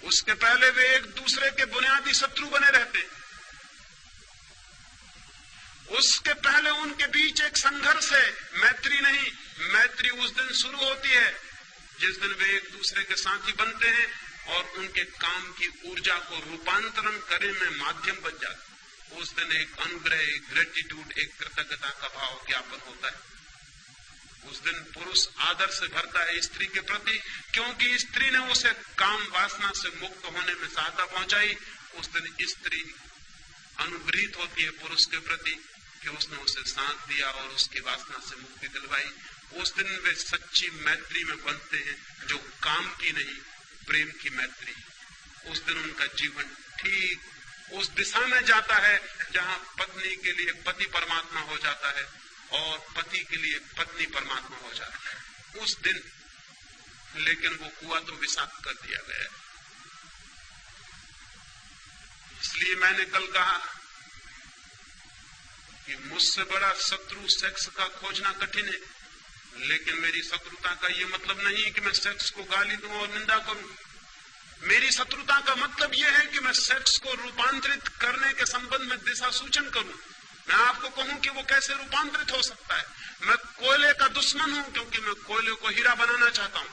उसके पहले वे एक दूसरे के बुनियादी शत्रु बने रहते हैं। उसके पहले उनके बीच एक संघर्ष है, मैत्री नहीं। मैत्री उस दिन शुरू होती है जिस दिन वे एक दूसरे के साथी बनते हैं और उनके काम की ऊर्जा को रूपांतरण करने में माध्यम बन जाते। उस दिन एक अनुग्रह, एक ग्रेटिट्यूड, एक कृतज्ञता का भाव ज्ञापन होता है। उस दिन पुरुष आदर से भरता है स्त्री के प्रति, क्योंकि स्त्री ने उसे काम वासना से मुक्त होने में सहायता पहुंचाई। उस दिन स्त्री अनुग्रहित होती है पुरुष के प्रति कि उसने उसे साथ दिया और उसकी वासना से मुक्ति दिलवाई। उस दिन वे सच्ची मैत्री में बनते हैं, जो काम की नहीं, प्रेम की मैत्री। उस दिन उनका जीवन ठीक उस दिशा में जाता है जहां पत्नी के लिए पति परमात्मा हो जाता है और पति के लिए पत्नी परमात्मा हो जाता है उस दिन। लेकिन वो कुआं तो विषाक्त कर दिया गया है। इसलिए मैंने कल कहा कि मुझसे बड़ा शत्रु सेक्स का खोजना कठिन है, लेकिन मेरी शत्रुता का ये मतलब नहीं कि मैं सेक्स को गाली दूं और निंदा करूं। मेरी शत्रुता का मतलब यह है कि मैं सेक्स को रूपांतरित करने के संबंध में दिशा सूचन करूं। मैं आपको कहूं कि वो कैसे रूपांतरित हो सकता है। मैं कोयले का दुश्मन हूं क्योंकि मैं कोयले को हीरा बनाना चाहता हूं।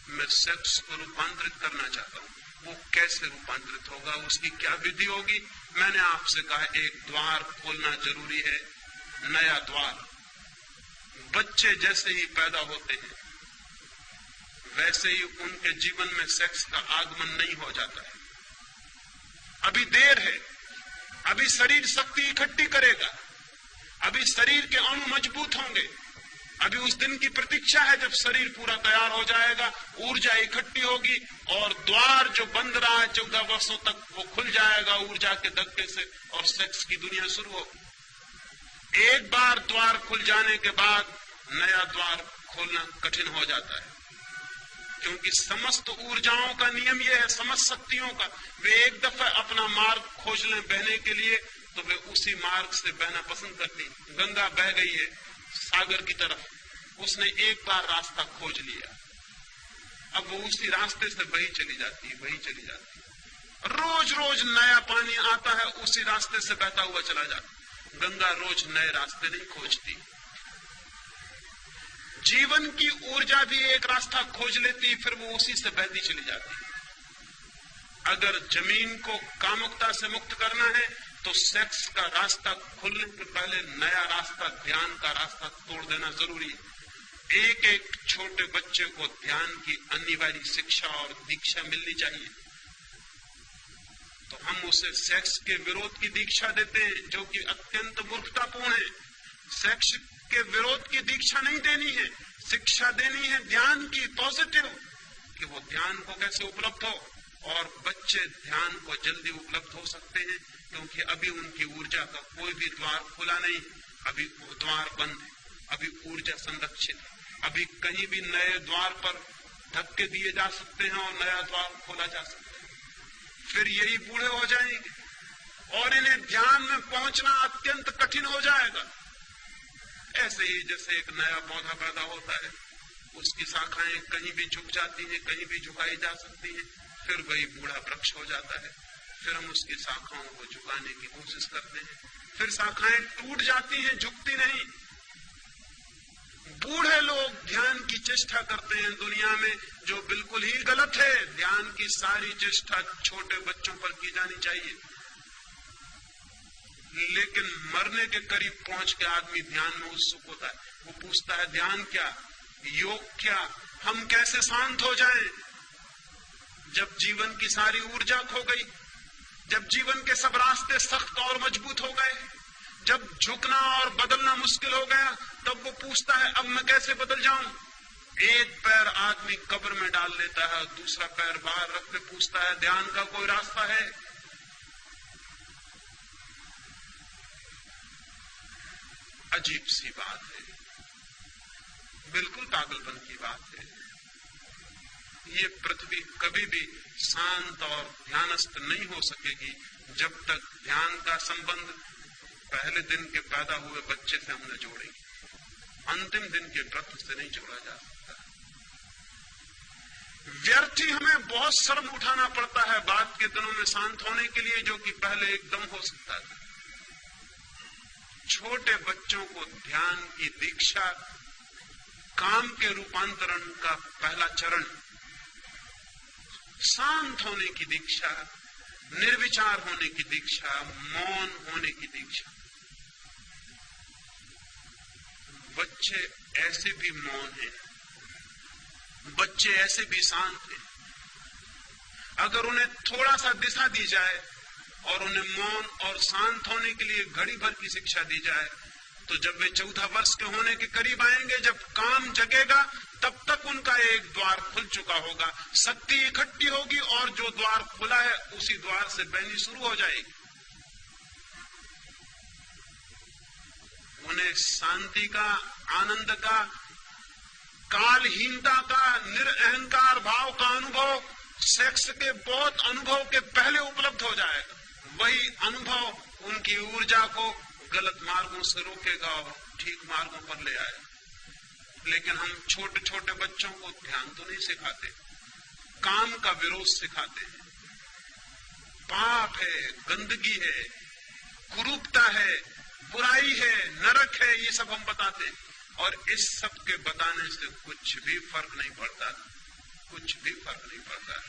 मैं सेक्स को रूपांतरित करना चाहता हूं। वो कैसे रूपांतरित होगा, उसकी क्या विधि होगी? मैंने आपसे कहा एक द्वार खोलना जरूरी है, नया द्वार। बच्चे जैसे ही पैदा होते हैं वैसे ही उनके जीवन में सेक्स का आगमन नहीं हो जाता है। अभी देर है, अभी शरीर शक्ति इकट्ठी करेगा, अभी शरीर के अणु मजबूत होंगे। अभी उस दिन की प्रतीक्षा है जब शरीर पूरा तैयार हो जाएगा, ऊर्जा इकट्ठी होगी और द्वार जो बंद रहा है 14 वर्षों तक वो खुल जाएगा ऊर्जा के धक्के से और सेक्स की दुनिया शुरू होगी। एक बार द्वार खुल जाने के बाद नया द्वार खोलना कठिन हो जाता है, क्योंकि समस्त ऊर्जाओं का नियम यह है, समस्त शक्तियों का। वे एक दफा अपना मार्ग खोज लें बहने के लिए तो वे उसी मार्ग से बहना पसंद करती। गंगा बह गई है सागर की तरफ, उसने एक बार रास्ता खोज लिया, अब वो उसी रास्ते से बही चली जाती है, बही चली जाती है। रोज रोज नया पानी आता है, उसी रास्ते से बहता हुआ चला जाता है। गंगा रोज नए रास्ते नहीं खोजती। जीवन की ऊर्जा भी एक रास्ता खोज लेती, फिर वो उसी से बहती चली जाती। अगर जमीन को कामुकता से मुक्त करना है तो सेक्स का रास्ता खुलने के पहले नया रास्ता, ध्यान का रास्ता तोड़ देना जरूरी है। एक एक छोटे बच्चे को ध्यान की अनिवार्य शिक्षा और दीक्षा मिलनी चाहिए। तो हम उसे सेक्स के विरोध की दीक्षा देते हैं, जो कि अत्यंत मूर्खतापूर्ण है। सेक्स के विरोध की दीक्षा नहीं देनी है, शिक्षा देनी है ध्यान की, पॉजिटिव, कि वो ध्यान को कैसे उपलब्ध हो। और बच्चे ध्यान को जल्दी उपलब्ध हो सकते हैं क्योंकि अभी उनकी ऊर्जा का कोई भी द्वार खुला नहीं, अभी द्वार बंद है, अभी ऊर्जा संरक्षित है। अभी कहीं भी नए द्वार पर धक्के दिए जा सकते हैं और नया द्वार खोला जा सकता है। फिर यही बूढ़े हो जाएंगे और इन्हें ध्यान में पहुंचना अत्यंत कठिन हो जाएगा। ऐसे ही जैसे एक नया पौधा पैदा होता है, उसकी शाखाएं कहीं भी झुक जाती हैं, कहीं भी झुकाई जा सकती हैं, फिर वही बूढ़ा वृक्ष हो जाता है। फिर हम उसकी शाखाओं को झुकाने की कोशिश करते हैं, फिर शाखाएं टूट जाती हैं, झुकती नहीं। बूढ़े लोग ध्यान की चेष्टा करते हैं दुनिया में, जो बिल्कुल ही गलत है। ध्यान की सारी चेष्टा छोटे बच्चों पर की जानी चाहिए। लेकिन मरने के करीब पहुंच के आदमी ध्यान में उत्सुक होता है। वो पूछता है ध्यान क्या, योग क्या, हम कैसे शांत हो जाएं? जब जीवन की सारी ऊर्जा खो गई, जब जीवन के सब रास्ते सख्त और मजबूत हो गए, जब झुकना और बदलना मुश्किल हो गया, तब वो पूछता है अब मैं कैसे बदल जाऊं? एक पैर आदमी कब्र में डाल लेता है, दूसरा पैर बाहर रख के पूछता है ध्यान का कोई रास्ता है? अजीब सी बात है, बिल्कुल पागलपन की बात है। ये पृथ्वी कभी भी शांत और ध्यानस्थ नहीं हो सकेगी जब तक ध्यान का संबंध पहले दिन के पैदा हुए बच्चे से हम न जोड़ेंगे। अंतिम दिन के व्रत से नहीं जोड़ा जा सकता। व्यर्थ ही हमें बहुत श्रम उठाना पड़ता है बाद के दिनों में शांत होने के लिए, जो कि पहले एकदम हो सकता था। छोटे बच्चों को ध्यान की दीक्षा काम के रूपांतरण का पहला चरण, शांत होने की दीक्षा, निर्विचार होने की दीक्षा, मौन होने की दीक्षा। बच्चे ऐसे भी मौन हैं, बच्चे ऐसे भी शांत हैं। अगर उन्हें थोड़ा सा दिशा दी जाए और उन्हें मौन और शांत होने के लिए घड़ी भर की शिक्षा दी जाए, तो जब वे 14 वर्ष के होने के करीब आएंगे, जब काम जगेगा, तब तक उनका एक द्वार खुल चुका होगा, शक्ति इकट्ठी होगी और जो द्वार खुला है उसी द्वार से बहनी शुरू हो जाएगी। उन्हें शांति का, आनंद का, कालहीनता का, निरअहंकार भाव का अनुभव सेक्स के बहुत अनुभव के पहले उपलब्ध हो जाएगा। वही अनुभव उनकी ऊर्जा को गलत मार्गों से रोकेगा और ठीक मार्गों पर ले आएगा। लेकिन हम छोटे छोटे बच्चों को ध्यान तो नहीं सिखाते, काम का विरोध सिखाते हैं। पाप है, गंदगी है, कुरूपता है, बुराई है, नरक है, ये सब हम बताते हैं। और इस सब के बताने से कुछ भी फर्क नहीं पड़ता, कुछ भी फर्क नहीं पड़ता,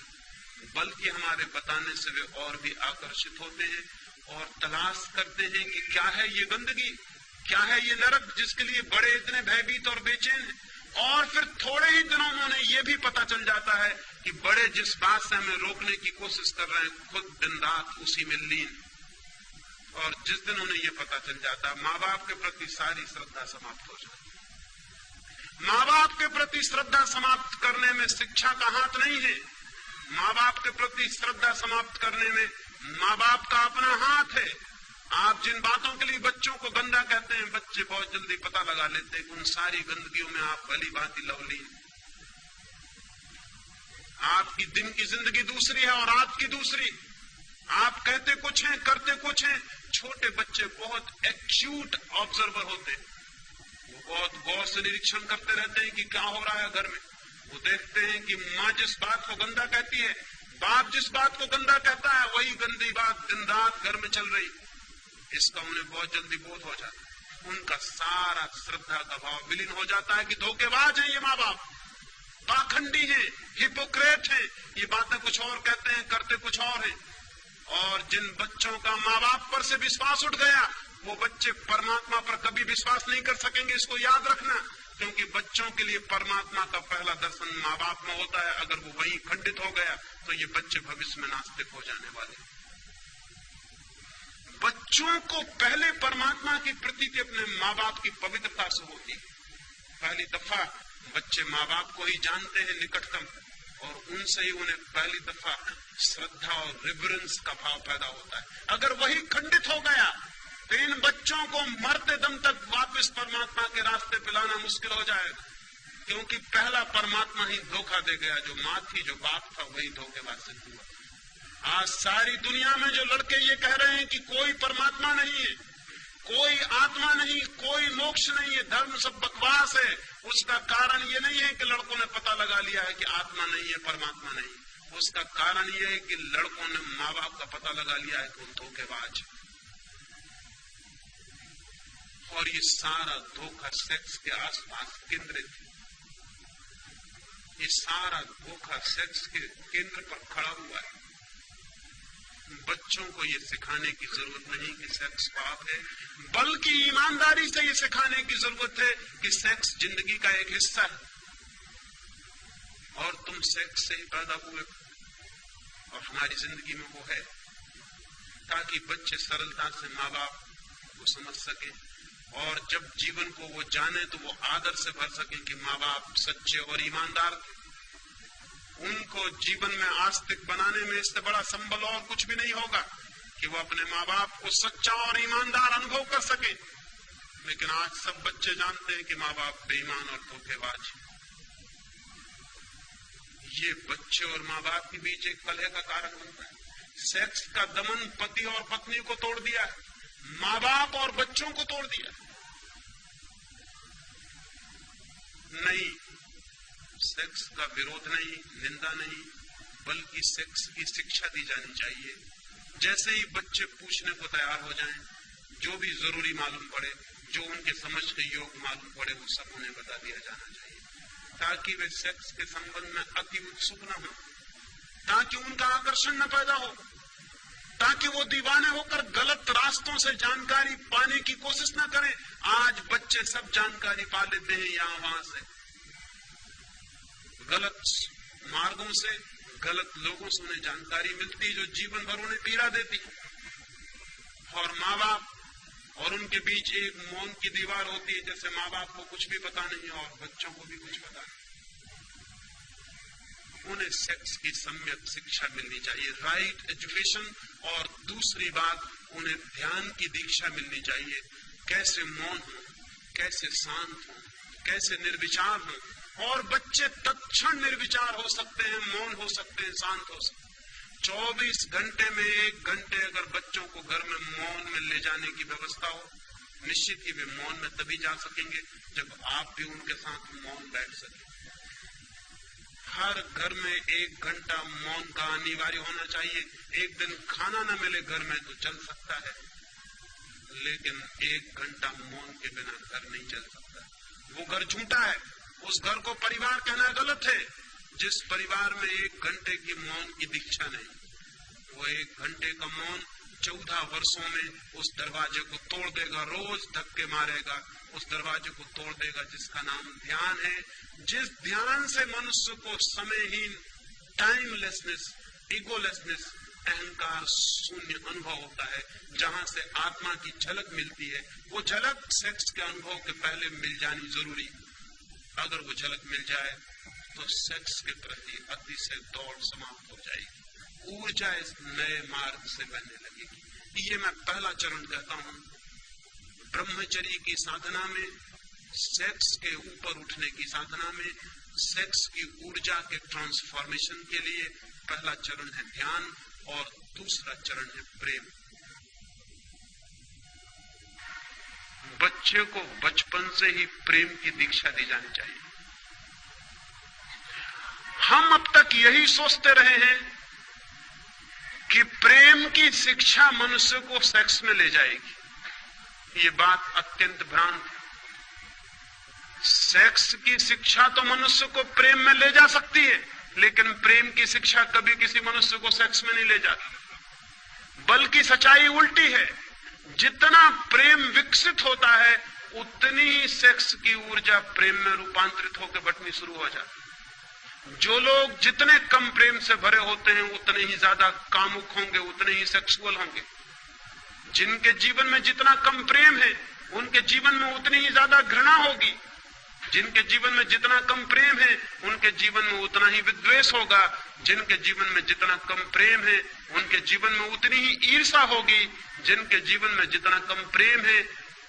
बल्कि हमारे बताने से वे और भी आकर्षित होते हैं और तलाश करते हैं कि क्या है ये गंदगी, क्या है ये नरक, जिसके लिए बड़े इतने भयभीत और बेचैन हैं। और फिर थोड़े ही दिनों में उन्हें यह भी पता चल जाता है कि बड़े जिस बात से हमें रोकने की कोशिश कर रहे हैं, खुद दिन रात उसी में लीन। और जिस दिन उन्हें यह पता चल जाता है, माँ बाप के प्रति सारी श्रद्धा समाप्त हो जाती है। माँ बाप के प्रति श्रद्धा समाप्त करने में शिक्षा का हाथ नहीं है। माँ बाप के प्रति श्रद्धा समाप्त करने में माँ बाप का अपना हाथ है। आप जिन बातों के लिए बच्चों को गंदा कहते हैं, बच्चे बहुत जल्दी पता लगा लेते हैं कि उन सारी गंदगियों में आप भली भांति लवलीन। आपकी दिन की जिंदगी दूसरी है और आपकी दूसरी। आप कहते कुछ हैं, करते कुछ हैं। छोटे बच्चे बहुत एक्यूट ऑब्जर्वर होते हैं, वो बहुत गौर से निरीक्षण करते रहते हैं कि क्या हो रहा है घर में। वो देखते हैं कि माँ जिस बात को गंदा कहती है, बाप जिस बात को गंदा कहता है, वही गंदी बात दिन रात घर में चल रही। इसका उन्हें बहुत जल्दी बोध हो जाता है। उनका सारा श्रद्धा का भाव विलीन हो जाता है कि धोखेबाज हैं ये माँ बाप, पाखंडी हैं, हिपोक्रेट हैं, ये बातें कुछ और कहते हैं, करते कुछ और हैं। और जिन बच्चों का माँ बाप पर से विश्वास उठ गया, वो बच्चे परमात्मा पर कभी विश्वास नहीं कर सकेंगे, इसको याद रखना। क्योंकि बच्चों के लिए परमात्मा का पहला दर्शन माँ बाप में होता है। अगर वो वहीं खंडित हो गया तो ये बच्चे भविष्य में नास्तिक हो जाने वाले। बच्चों को पहले परमात्मा की प्रतीति अपने माँ बाप की पवित्रता से होती है। पहली दफा बच्चे माँ बाप को ही जानते हैं निकटतम, और उनसे ही उन्हें पहली दफा श्रद्धा और रिवरेंस का भाव पैदा होता है। अगर वही खंडित हो गया तो इन बच्चों को मरते दम तक वापस परमात्मा के रास्ते पे लाना मुश्किल हो जाएगा। क्योंकि पहला परमात्मा ही धोखा दे गया, जो माँ थी, जो बाप था, वही धोखेबाज सिद्ध हुआ। आज सारी दुनिया में जो लड़के ये कह रहे हैं कि कोई परमात्मा नहीं है, कोई आत्मा नहीं, कोई मोक्ष नहीं है, धर्म सब बकवास है, उसका कारण ये नहीं है कि लड़कों ने पता लगा लिया है कि आत्मा नहीं है, परमात्मा नहीं। उसका कारण ये है कि लड़कों ने माँ बाप का पता लगा लिया है कि वो धोखेबाज। और ये सारा धोखा सेक्स के आसपास केंद्रित है। ये सारा धोखा सेक्स के केंद्र पर खड़ा हुआ है। बच्चों को ये सिखाने की जरूरत नहीं कि सेक्स पाप है, बल्कि ईमानदारी से ये सिखाने की जरूरत है कि सेक्स जिंदगी का एक हिस्सा है और तुम सेक्स से ही पैदा हुए और हमारी जिंदगी में वो है, ताकि बच्चे सरलता से माँ बाप को समझ सके और जब जीवन को वो जाने तो वो आदर से भर सके कि माँ बाप सच्चे और ईमानदार थे। उनको जीवन में आस्तिक बनाने में इससे बड़ा संबल और कुछ भी नहीं होगा कि वो अपने माँ बाप को सच्चा और ईमानदार अनुभव कर सके। लेकिन आज सब बच्चे जानते हैं कि माँ बाप बेईमान और धोखेबाज। ये बच्चे और माँ बाप के बीच एक कलह का कारण बनता है। सेक्स का दमन पति और पत्नी को तोड़ दिया है, माँ बाप और बच्चों को तोड़ दिया। नहीं, सेक्स का विरोध नहीं, निंदा नहीं, बल्कि सेक्स की शिक्षा दी जानी चाहिए। जैसे ही बच्चे पूछने को तैयार हो जाएं, जो भी जरूरी मालूम पड़े, जो उनके समझ के योग मालूम पड़े, वो सब उन्हें बता दिया जाना चाहिए, ताकि वे सेक्स के संबंध में अति उत्सुक न हो, ताकि उनका आकर्षण न पैदा हो, ताकि वो दीवाने होकर गलत रास्तों से जानकारी पाने की कोशिश न करें। आज बच्चे सब जानकारी पा लेते हैं यहाँ वहां से, गलत मार्गों से, गलत लोगों से उन्हें जानकारी मिलती जो जीवन भर उन्हें पीड़ा देती। और माँ बाप और उनके बीच एक मौन की दीवार होती है, जैसे माँ बाप को कुछ भी पता नहीं और बच्चों को भी कुछ पता नहीं। उन्हें सेक्स की सम्यक शिक्षा मिलनी चाहिए, राइट एजुकेशन। और दूसरी बात, उन्हें ध्यान की दीक्षा मिलनी चाहिए, कैसे मौन हो, कैसे शांत हो, कैसे निर्विचार हो। और बच्चे तत्क्षण निर्विचार हो सकते हैं, मौन हो सकते हैं, शांत हो सकते हैं। 24 घंटे में 1 घंटे अगर बच्चों को घर में मौन में ले जाने की व्यवस्था हो, निश्चित ही वे मौन में तभी जा सकेंगे जब आप भी उनके साथ मौन बैठ सकें। हर घर में 1 घंटा मौन का अनिवार्य होना चाहिए। एक दिन खाना न मिले घर में तो चल सकता है, लेकिन 1 घंटा मौन के बिना घर नहीं चल सकता। वो घर झूठा है, उस घर को परिवार कहना गलत है जिस परिवार में 1 घंटे की मौन की दीक्षा नहीं। वो 1 घंटे का मौन 14 वर्षों में उस दरवाजे को तोड़ देगा, रोज धक्के मारेगा, उस दरवाजे को तोड़ देगा जिसका नाम ध्यान है। जिस ध्यान से मनुष्य को समयहीन, टाइमलेसनेस, इगोलेसनेस, अहंकार शून्य अनुभव होता है, जहां से आत्मा की झलक मिलती है। वो झलक सेक्स के अनुभव के पहले मिल जानी जरूरी। अगर वो झलक मिल जाए तो सेक्स के प्रति अतिशय दौड़ समाप्त हो जाएगी, ऊर्जा इस नए मार्ग से बहने लगेगी। ये मैं पहला चरण कहता हूं। ब्रह्मचर्य की साधना में, सेक्स के ऊपर उठने की साधना में, सेक्स की ऊर्जा के ट्रांसफॉर्मेशन के लिए पहला चरण है ध्यान और दूसरा चरण है प्रेम। बच्चे को बचपन से ही प्रेम की दीक्षा दी जानी चाहिए। हम अब तक यही सोचते रहे हैं कि प्रेम की शिक्षा मनुष्य को सेक्स में ले जाएगी। ये बात अत्यंत भ्रांत है। सेक्स की शिक्षा तो मनुष्य को प्रेम में ले जा सकती है, लेकिन प्रेम की शिक्षा कभी किसी मनुष्य को सेक्स में नहीं ले जाती। बल्कि सच्चाई उल्टी है, जितना प्रेम विकसित होता है उतनी ही सेक्स की ऊर्जा प्रेम में रूपांतरित होकर बटनी शुरू हो जाती। जो लोग जितने कम प्रेम से भरे होते हैं उतने ही ज्यादा कामुक होंगे, उतने ही सेक्सुअल होंगे। जिनके जीवन में जितना कम प्रेम है उनके जीवन में उतनी ही ज्यादा घृणा होगी। जिनके जीवन में जितना कम प्रेम है उनके जीवन में उतना ही विद्वेष होगा। जिनके जीवन में जितना कम प्रेम है उनके जीवन में उतनी ही ईर्ष्या होगी। जिनके जीवन में जितना कम प्रेम है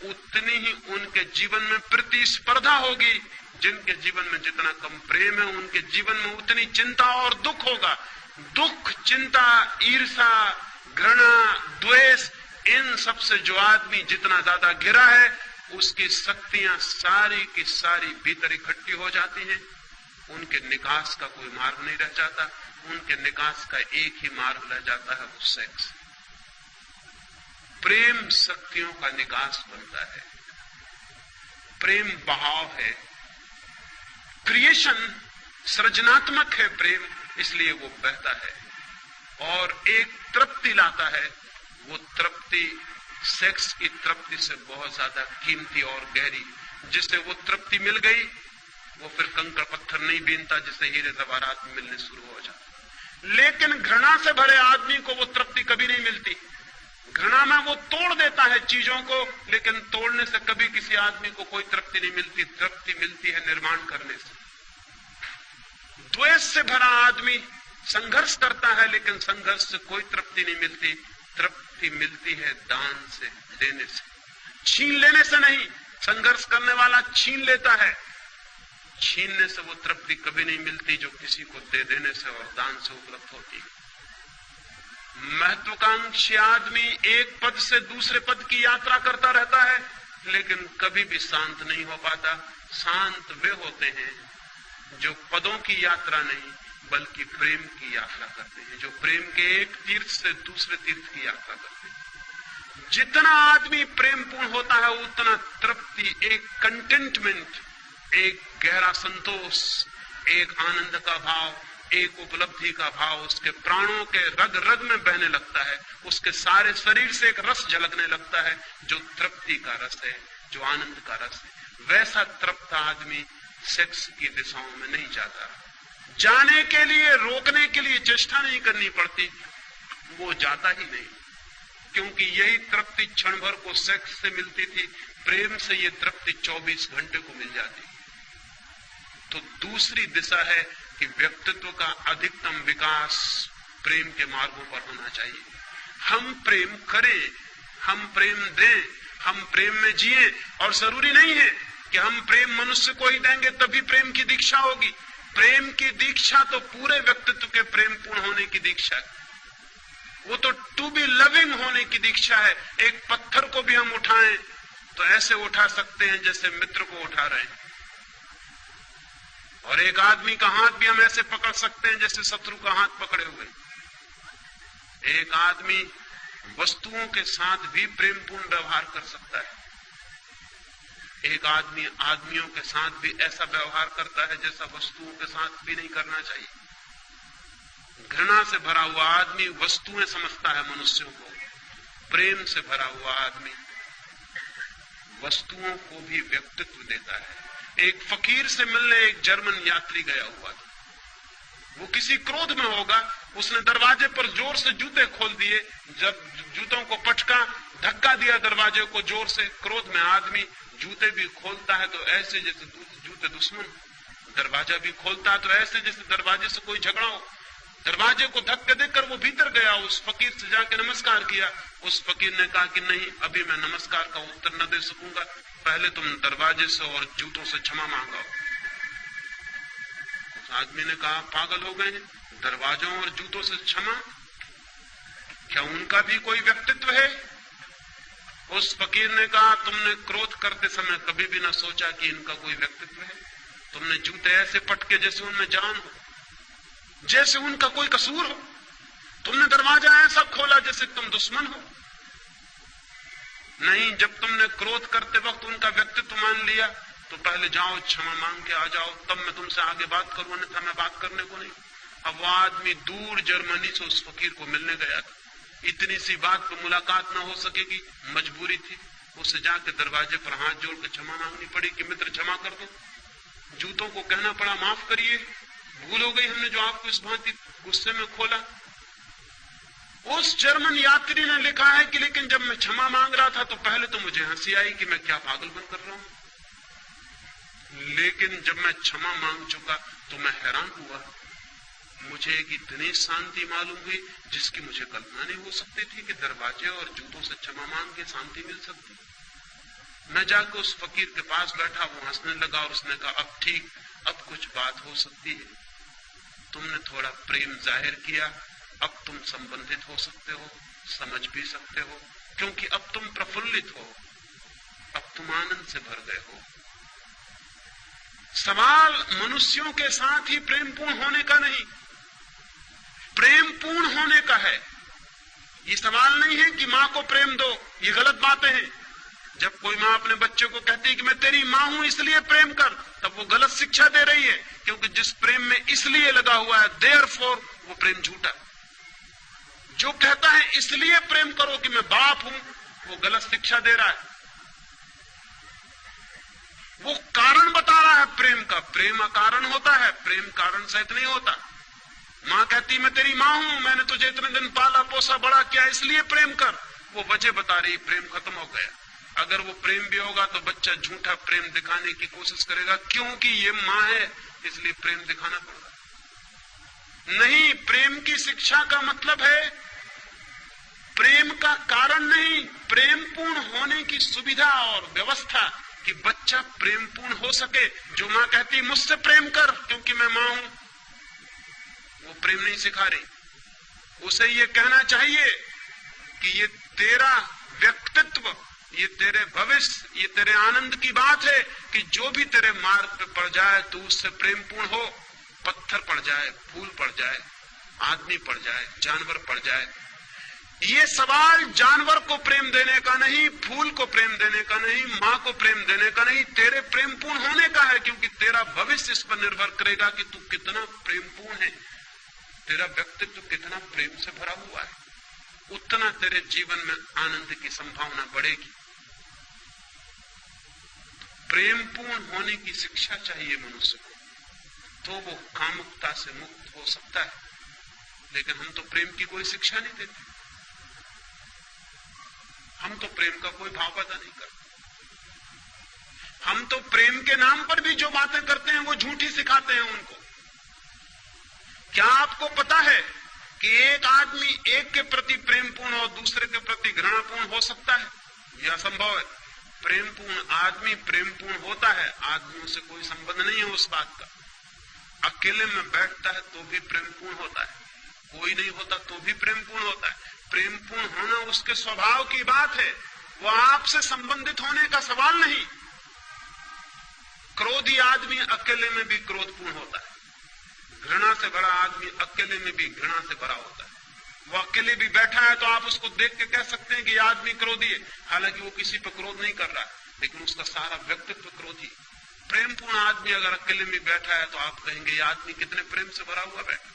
उतनी ही उनके जीवन में प्रतिस्पर्धा होगी। जिनके जीवन में जितना कम प्रेम है उनके जीवन में उतनी चिंता और दुख होगा। दुख, चिंता, ईर्ष्या, घृणा, द्वेष, इन सबसे जो आदमी जितना ज्यादा घिरा है उसकी शक्तियां सारी की सारी भीतर इकट्ठी हो जाती हैं। उनके निकास का कोई मार्ग नहीं रह जाता। उनके निकास का एक ही मार्ग रह जाता है, वो सेक्स। प्रेम शक्तियों का निकास बनता है। प्रेम बहाव है, क्रिएशन, सृजनात्मक है प्रेम, इसलिए वो बहता है और एक तृप्ति लाता है। वो तृप्ति सेक्स की तृप्ति से बहुत ज्यादा कीमती और गहरी। जिसे वो तृप्ति मिल गई वो फिर कंकड़ पत्थर नहीं बीनता, जिसे हीरे जवाहरात मिलने शुरू हो जाते। लेकिन घृणा से भरे आदमी को वो तृप्ति कभी नहीं मिलती। घृणा में वो तोड़ देता है चीजों को, लेकिन तोड़ने से कभी किसी आदमी को कोई तृप्ति नहीं मिलती। तृप्ति मिलती है निर्माण करने से। द्वेष से भरा आदमी संघर्ष करता है, लेकिन संघर्ष से कोई तृप्ति नहीं मिलती। तृप्ति मिलती है दान से, देने से, छीन लेने से नहीं। संघर्ष करने वाला छीन लेता है, छीनने से वो तृप्ति कभी नहीं मिलती जो किसी को दे देने से और दान से उपलब्ध होती है। महत्वाकांक्षी आदमी एक पद से दूसरे पद की यात्रा करता रहता है, लेकिन कभी भी शांत नहीं हो पाता। शांत वे होते हैं जो पदों की यात्रा नहीं बल्कि प्रेम की यात्रा करते हैं, जो प्रेम के एक तीर्थ से दूसरे तीर्थ की यात्रा करते हैं। जितना आदमी प्रेमपूर्ण होता है उतना तृप्ति, एक कंटेंटमेंट, एक गहरा संतोष, एक आनंद का भाव, एक उपलब्धि का भाव उसके प्राणों के रग रग में बहने लगता है। उसके सारे शरीर से एक रस झलकने लगता है जो तृप्ति का रस है, जो आनंद का रस है। वैसा तृप्त आदमी सेक्स की दिशाओं में नहीं जाता। जाने के लिए, रोकने के लिए चेष्टा नहीं करनी पड़ती, वो जाता ही नहीं। क्योंकि यही तृप्ति क्षण भर को सेक्स से मिलती थी, प्रेम से ये तृप्ति 24 घंटे को मिल जाती। तो दूसरी दिशा है कि व्यक्तित्व का अधिकतम विकास प्रेम के मार्गों पर होना चाहिए। हम प्रेम करें, हम प्रेम दें, हम प्रेम में जिए। और जरूरी नहीं है कि हम प्रेम मनुष्य को ही देंगे तभी प्रेम की दीक्षा होगी। प्रेम की दीक्षा तो पूरे व्यक्तित्व के प्रेम पूर्ण होने की दीक्षा है। वो तो टू बी लविंग होने की दीक्षा है। एक पत्थर को भी हम उठाएं तो ऐसे उठा सकते हैं जैसे मित्र को उठा रहे हैं, और एक आदमी का हाथ भी हम ऐसे पकड़ सकते हैं जैसे शत्रु का हाथ पकड़े हुए। एक आदमी वस्तुओं के साथ भी प्रेमपूर्ण व्यवहार कर सकता है। एक आदमी आदमियों के साथ भी ऐसा व्यवहार करता है जैसा वस्तुओं के साथ भी नहीं करना चाहिए। घृणा से भरा हुआ आदमी वस्तुएं समझता है मनुष्यों को, प्रेम से भरा हुआ आदमी वस्तुओं को भी व्यक्तित्व देता है। एक फकीर से मिलने एक जर्मन यात्री गया हुआ था। वो किसी क्रोध में होगा, उसने दरवाजे पर जोर से जूते खोल दिए। जब जूतों को पटका, धक्का दिया दरवाजे को जोर से। क्रोध में आदमी जूते भी खोलता है तो ऐसे जैसे जूते दुश्मन, दरवाजा भी खोलता है तो ऐसे जैसे दरवाजे से कोई झगड़ा हो। दरवाजे को धक्के देकर वो भीतर गया, उस फकीर से जाके नमस्कार किया। उस फकीर ने कहा कि नहीं, अभी मैं नमस्कार का उत्तर न दे सकूंगा, पहले तुम दरवाजे से और जूतों से क्षमा मांगो। उस आदमी ने कहा, पागल हो गए हैं, दरवाजों और जूतों से क्षमा? क्या उनका भी कोई व्यक्तित्व है? उस फकीर ने कहा, तुमने क्रोध करते समय कभी भी न सोचा कि इनका कोई व्यक्तित्व है। तुमने जूते ऐसे पटके जैसे उनमें जान हो, जैसे उनका कोई कसूर हो। तुमने दरवाजा ऐसा खोला जैसे तुम दुश्मन हो। नहीं, जब तुमने क्रोध करते वक्त उनका व्यक्तित्व मान लिया तो पहले जाओ क्षमा मांग के आ जाओ, तब मैं तुमसे आगे बात करूं, अन्यथा मैं बात करने को नहीं। अब वो आदमी दूर जर्मनी से उस फकीर को मिलने गया था, इतनी सी बात पर मुलाकात ना हो सकेगी, मजबूरी थी, उसे जाके दरवाजे पर हाथ जोड़ के क्षमा मांगनी पड़ी कि मित्र क्षमा कर दो। जूतों को कहना पड़ा माफ करिए, भूल हो गई, हमने जो आपको इस भांति गुस्से में खोला। उस जर्मन यात्री ने लिखा है कि लेकिन जब मैं क्षमा मांग रहा था तो पहले तो मुझे हंसी आई कि मैं क्या पागलपन कर रहा हूं, लेकिन जब मैं क्षमा मांग चुका तो मैं हैरान हुआ, मुझे एक इतनी शांति मालूम हुई जिसकी मुझे कल्पना नहीं हो सकती थी कि दरवाजे और जूतों से क्षमा मांग के शांति मिल सकती। मैं जाकर उस फकीर के पास बैठा, वो हंसने लगा और उसने कहा अब ठीक, अब कुछ बात हो सकती है, तुमने थोड़ा प्रेम जाहिर किया, अब तुम संबंधित हो सकते हो, समझ भी सकते हो, क्योंकि अब तुम प्रफुल्लित हो, अब तुम आनंद से भर गए हो। सवाल मनुष्यों के साथ ही प्रेमपूर्ण होने का नहीं, प्रेमपूर्ण होने का है। ये सवाल नहीं है कि मां को प्रेम दो, ये गलत बातें हैं। जब कोई मां अपने बच्चे को कहती है कि मैं तेरी मां हूं इसलिए प्रेम कर, तब वो गलत शिक्षा दे रही है, क्योंकि जिस प्रेम में इसलिए लगा हुआ है देयरफॉर वो प्रेम झूठा। जो कहता है इसलिए प्रेम करो कि मैं बाप हूं, वो गलत शिक्षा दे रहा है। वो कारण बता रहा है प्रेम का, प्रेम अकारण होता है, प्रेम कारण सहित नहीं होता। मां कहती मैं तेरी मां हूं, मैंने तुझे इतने दिन पाला पोसा बड़ा किया इसलिए प्रेम कर, वो वजह बता रही, प्रेम खत्म हो गया। अगर वो प्रेम भी होगा तो बच्चा झूठा प्रेम दिखाने की कोशिश करेगा, क्योंकि ये मां है इसलिए प्रेम दिखाना पड़ेगा। नहीं, प्रेम की शिक्षा का मतलब है प्रेम का कारण नहीं, प्रेम पूर्ण होने की सुविधा और व्यवस्था कि बच्चा प्रेमपूर्ण हो सके। जो मां कहती मुझसे प्रेम कर क्योंकि मैं मां हूं, वो प्रेम नहीं सिखा रही। उसे ये कहना चाहिए कि ये तेरा व्यक्तित्व, ये तेरे भविष्य, ये तेरे आनंद की बात है कि जो भी तेरे मार्ग पे पड़ जाए तो उससे प्रेमपूर्ण हो। पत्थर पड़ जाए, फूल पड़ जाए, आदमी पड़ जाए, जानवर पड़ जाए, ये सवाल जानवर को प्रेम देने का नहीं, फूल को प्रेम देने का नहीं, मां को प्रेम देने का नहीं, तेरे प्रेमपूर्ण होने का है, क्योंकि तेरा भविष्य इस पर निर्भर करेगा कि तू कितना प्रेमपूर्ण है, तेरा व्यक्तित्व कितना प्रेम से भरा हुआ है, उतना तेरे जीवन में आनंद की संभावना बढ़ेगी। प्रेमपूर्ण होने की शिक्षा चाहिए मनुष्य को, तो वो कामुकता से मुक्त हो सकता है। लेकिन हम तो प्रेम की कोई शिक्षा नहीं देते, हम तो प्रेम का कोई भाव पैदा नहीं करते। हम तो प्रेम के नाम पर भी जो बातें करते हैं वो झूठी सिखाते हैं उनको। क्या आपको पता है कि एक आदमी एक के प्रति प्रेमपूर्ण और दूसरे के प्रति घृणापूर्ण हो सकता है? यह असंभव है। प्रेमपूर्ण आदमी प्रेमपूर्ण होता है, आदमियों से कोई संबंध नहीं है उस बात का। अकेले में बैठता है तो भी प्रेमपूर्ण होता है, कोई नहीं होता तो भी प्रेमपूर्ण होता है। प्रेमपूर्ण होना उसके स्वभाव की बात है, वो आपसे संबंधित होने का सवाल नहीं। क्रोधी आदमी अकेले में भी क्रोधपूर्ण होता है, घृणा से भरा आदमी अकेले में भी घृणा से भरा होता है। वो अकेले भी बैठा है तो आप उसको देख के कह सकते हैं कि यह आदमी क्रोधी है, हालांकि वो किसी पर क्रोध नहीं कर रहा है, लेकिन उसका सारा व्यक्तित्व क्रोधी। प्रेमपूर्ण आदमी अगर अकेले में बैठा है तो आप कहेंगे यह आदमी कितने प्रेम से भरा हुआ बैठा।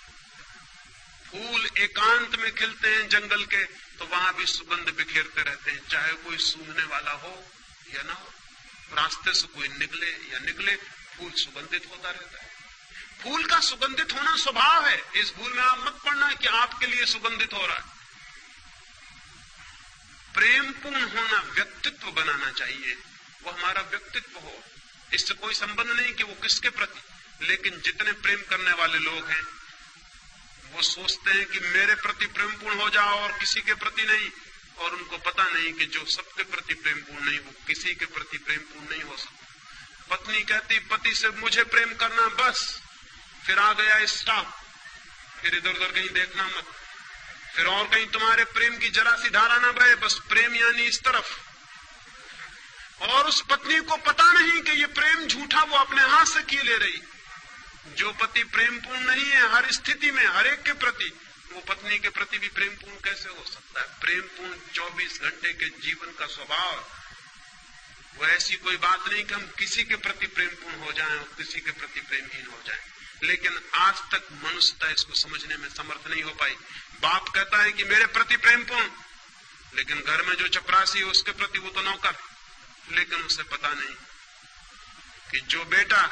फूल एकांत में खिलते हैं जंगल के तो वहां भी सुगंध बिखेरते रहते हैं, चाहे कोई सूंघने वाला हो या ना हो। रास्ते से कोई निकले या निकले, फूल सुगंधित होता रहता है। फूल का सुगंधित होना स्वभाव है, इस भूल में आप मत पड़ना कि आपके लिए सुगंधित हो रहा है। प्रेमपूर्ण होना व्यक्तित्व बनाना चाहिए, वो हमारा व्यक्तित्व हो, इससे कोई संबंध नहीं कि वो किसके प्रति। लेकिन जितने प्रेम करने वाले लोग हैं वो सोचते हैं कि मेरे प्रति प्रेमपूर्ण हो जाओ और किसी के प्रति नहीं, और उनको पता नहीं कि जो सबके प्रति प्रेमपूर्ण नहीं वो किसी के प्रति प्रेमपूर्ण नहीं हो सकता। पत्नी कहती पति से मुझे प्रेम करना बस, फिर आ गया स्टॉप, फिर इधर उधर कहीं देखना मत, फिर और कहीं तुम्हारे प्रेम की जरा सी धारा ना बहे, बस प्रेम यानी इस तरफ। और उस पत्नी को पता नहीं कि ये प्रेम झूठा वो अपने हाथ से किए ले रही। जो पति प्रेमपूर्ण नहीं है हर स्थिति में हर एक के प्रति, वो पत्नी के प्रति भी प्रेमपूर्ण कैसे हो सकता है? प्रेमपूर्ण 24 घंटे के जीवन का स्वभाव। वो ऐसी कोई बात नहीं कि हम किसी के प्रति प्रेमपूर्ण हो जाएं और किसी के प्रति प्रेमहीन हो जाएं। लेकिन आज तक मनुष्यता इसको समझने में समर्थ नहीं हो पाई। बाप कहता है कि मेरे प्रति प्रेमपूर्ण, लेकिन घर में जो चपरासी है उसके प्रति वो तो नौकर, लेकिन उसे पता नहीं कि जो बेटा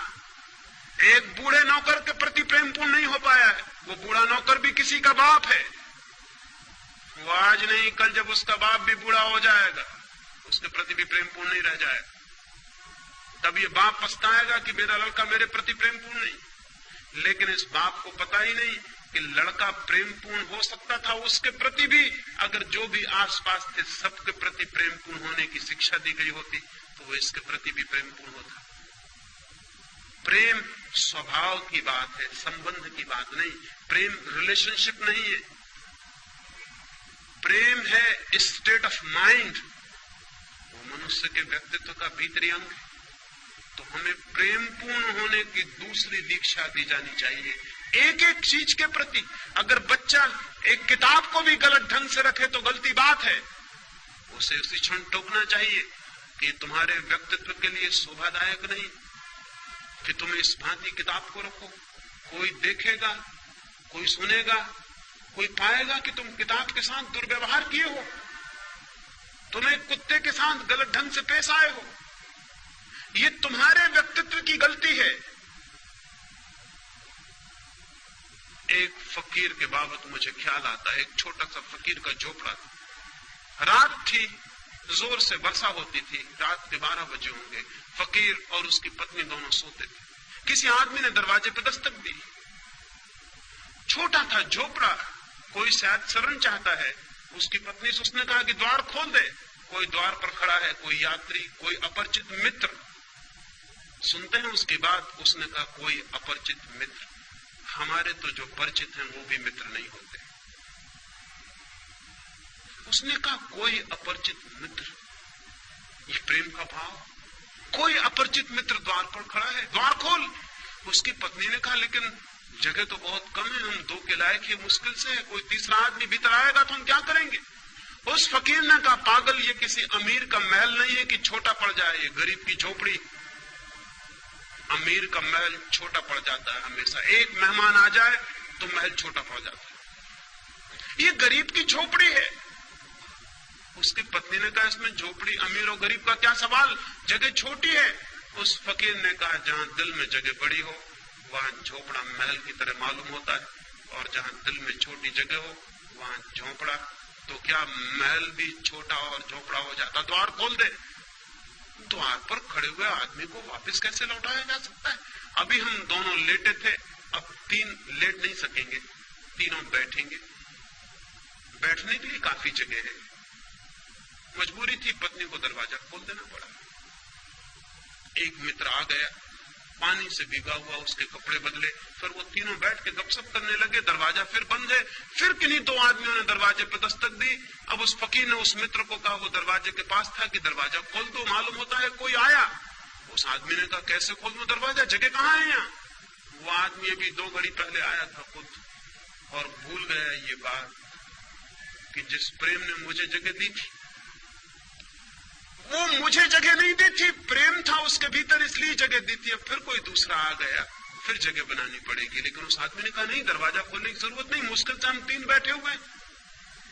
एक बूढ़े नौकर के प्रति प्रेमपूर्ण नहीं हो पाया है, वो बूढ़ा नौकर भी किसी का बाप है। वो आज नहीं कल जब उसका बाप भी बूढ़ा हो जाएगा, उसके प्रति भी प्रेमपूर्ण नहीं रह जाएगा। तब ये बाप पछताएगा कि मेरा लड़का मेरे प्रति प्रेमपूर्ण नहीं। लेकिन इस बाप को पता ही नहीं कि लड़का प्रेमपूर्ण हो सकता था उसके प्रति भी, अगर जो भी आसपास थे सबके प्रति प्रेमपूर्ण होने की शिक्षा दी गई होती तो वो इसके प्रति भी प्रेमपूर्ण होता। प्रेम स्वभाव की बात है, संबंध की बात नहीं। प्रेम रिलेशनशिप नहीं है, प्रेम है स्टेट ऑफ माइंड। वो मनुष्य के व्यक्तित्व का भीतरी अंग है। तो हमें प्रेमपूर्ण होने की दूसरी दीक्षा दी जानी चाहिए एक एक चीज के प्रति। अगर बच्चा एक किताब को भी गलत ढंग से रखे तो गलती बात है, उसे उसी क्षण टोकना चाहिए कि तुम्हारे व्यक्तित्व के लिए शोभादायक नहीं कि तुम इस भांति किताब को रखो। कोई देखेगा, कोई सुनेगा, कोई पाएगा कि तुम किताब के साथ दुर्व्यवहार किए हो, तुम एक कुत्ते के साथ गलत ढंग से पेश आए हो। ये तुम्हारे व्यक्तित्व की गलती है। एक फकीर के बाबत मुझे ख्याल आता है। एक छोटा सा फकीर का झोपड़ा था। रात थी, जोर से वर्षा होती थी, रात के 12 बजे होंगे। फकीर और उसकी पत्नी दोनों सोते थे। किसी आदमी ने दरवाजे पर दस्तक दी। छोटा था झोपड़ा, कोई शायद शरण चाहता है। उसकी पत्नी से उसने कहा कि द्वार खोल दे। कोई द्वार पर खड़ा है, कोई यात्री, कोई अपरिचित मित्र। सुनते हैं उसकी बात। उसने कहा कोई अपरिचित मित्र। हमारे तो जो परिचित हैं वो भी मित्र नहीं होते। उसने कहा कोई अपरिचित मित्र, ये प्रेम का भाव। कोई अपरिचित मित्र द्वार पर खड़ा है, द्वार खोल। उसकी पत्नी ने कहा लेकिन जगह तो बहुत कम है, हम 2 के लायक ही मुश्किल से है। कोई तीसरा आदमी भीतर आएगा तो हम क्या करेंगे? उस फकीर ने कहा पागल, ये किसी अमीर का महल नहीं है कि छोटा पड़ जाए। ये गरीब की झोपड़ी। अमीर का महल छोटा पड़ जाता है हमेशा। एक मेहमान आ जाए तो महल छोटा पड़ जाता है। ये गरीब की झोपड़ी है। उसकी पत्नी ने कहा इसमें झोपड़ी अमीर और गरीब का क्या सवाल, जगह छोटी है। उस फकीर ने कहा जहां दिल में जगह बड़ी हो वहां झोपड़ा महल की तरह मालूम होता है, और जहां दिल में छोटी जगह हो वहां झोपड़ा। तो क्या महल भी छोटा और झोपड़ा हो जाता? द्वार खोल दे। द्वार पर खड़े हुए आदमी को वापस कैसे लौटाया जा सकता है? अभी हम दोनों लेटे थे, अब 3 लेट नहीं सकेंगे, तीनों बैठेंगे। बैठने के लिए काफी जगह है। मजबूरी थी, पत्नी को दरवाजा खोल देना पड़ा। एक मित्र आ गया, पानी से भीगा हुआ, उसके कपड़े बदले। फिर वो तीनों बैठ के गपशप करने लगे। दरवाजा फिर बंद है। फिर किन्हीं 2 आदमियों ने दरवाजे पे दस्तक दी। अब उस फकीर ने उस मित्र को कहा, वो दरवाजे के पास था, कि दरवाजा खोल दो, मालूम होता है कोई आया। उस आदमी ने कहा कैसे खोल दो दरवाजा, जगह कहाँ है यहाँ? वो आदमी अभी 2 घड़ी पहले आया था खुद, और भूल गया ये बात कि जिस प्रेम ने मुझे जगह दी थी वो मुझे जगह नहीं दी थी। प्रेम था उसके भीतर, इसलिए जगह दी थी। अब फिर कोई दूसरा आ गया, फिर जगह बनानी पड़ेगी। लेकिन उस आदमी ने कहा नहीं, दरवाजा खोलने की जरूरत नहीं, मुश्किल से हम 3 बैठे हुए।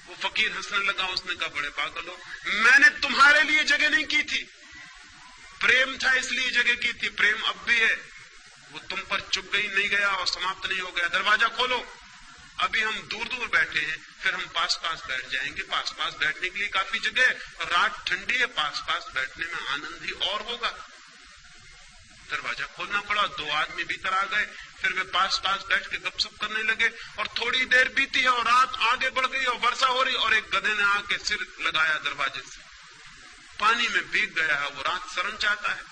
वो फकीर हंसने लगा। उसने कहा बड़े पागल हो, मैंने तुम्हारे लिए जगह नहीं की थी, प्रेम था इसलिए जगह की थी। प्रेम अब भी है, वो तुम पर चुप गई नहीं गया और समाप्त नहीं हो गया। दरवाजा खोलो। अभी हम दूर दूर बैठे हैं, फिर हम पास पास बैठ जाएंगे। पास पास बैठने के लिए काफी जगह है, और रात ठंडी है, पास पास बैठने में आनंद ही और होगा। दरवाजा खोलना पड़ा। 2 आदमी भीतर आ गए। फिर वे पास पास बैठ के गपशप करने लगे, और थोड़ी देर बीती है और रात आगे बढ़ गई और वर्षा हो रही, और एक गधे ने आके सिर लगाया दरवाजे से, पानी में भीग गया है। वो रात शरण चाहता है।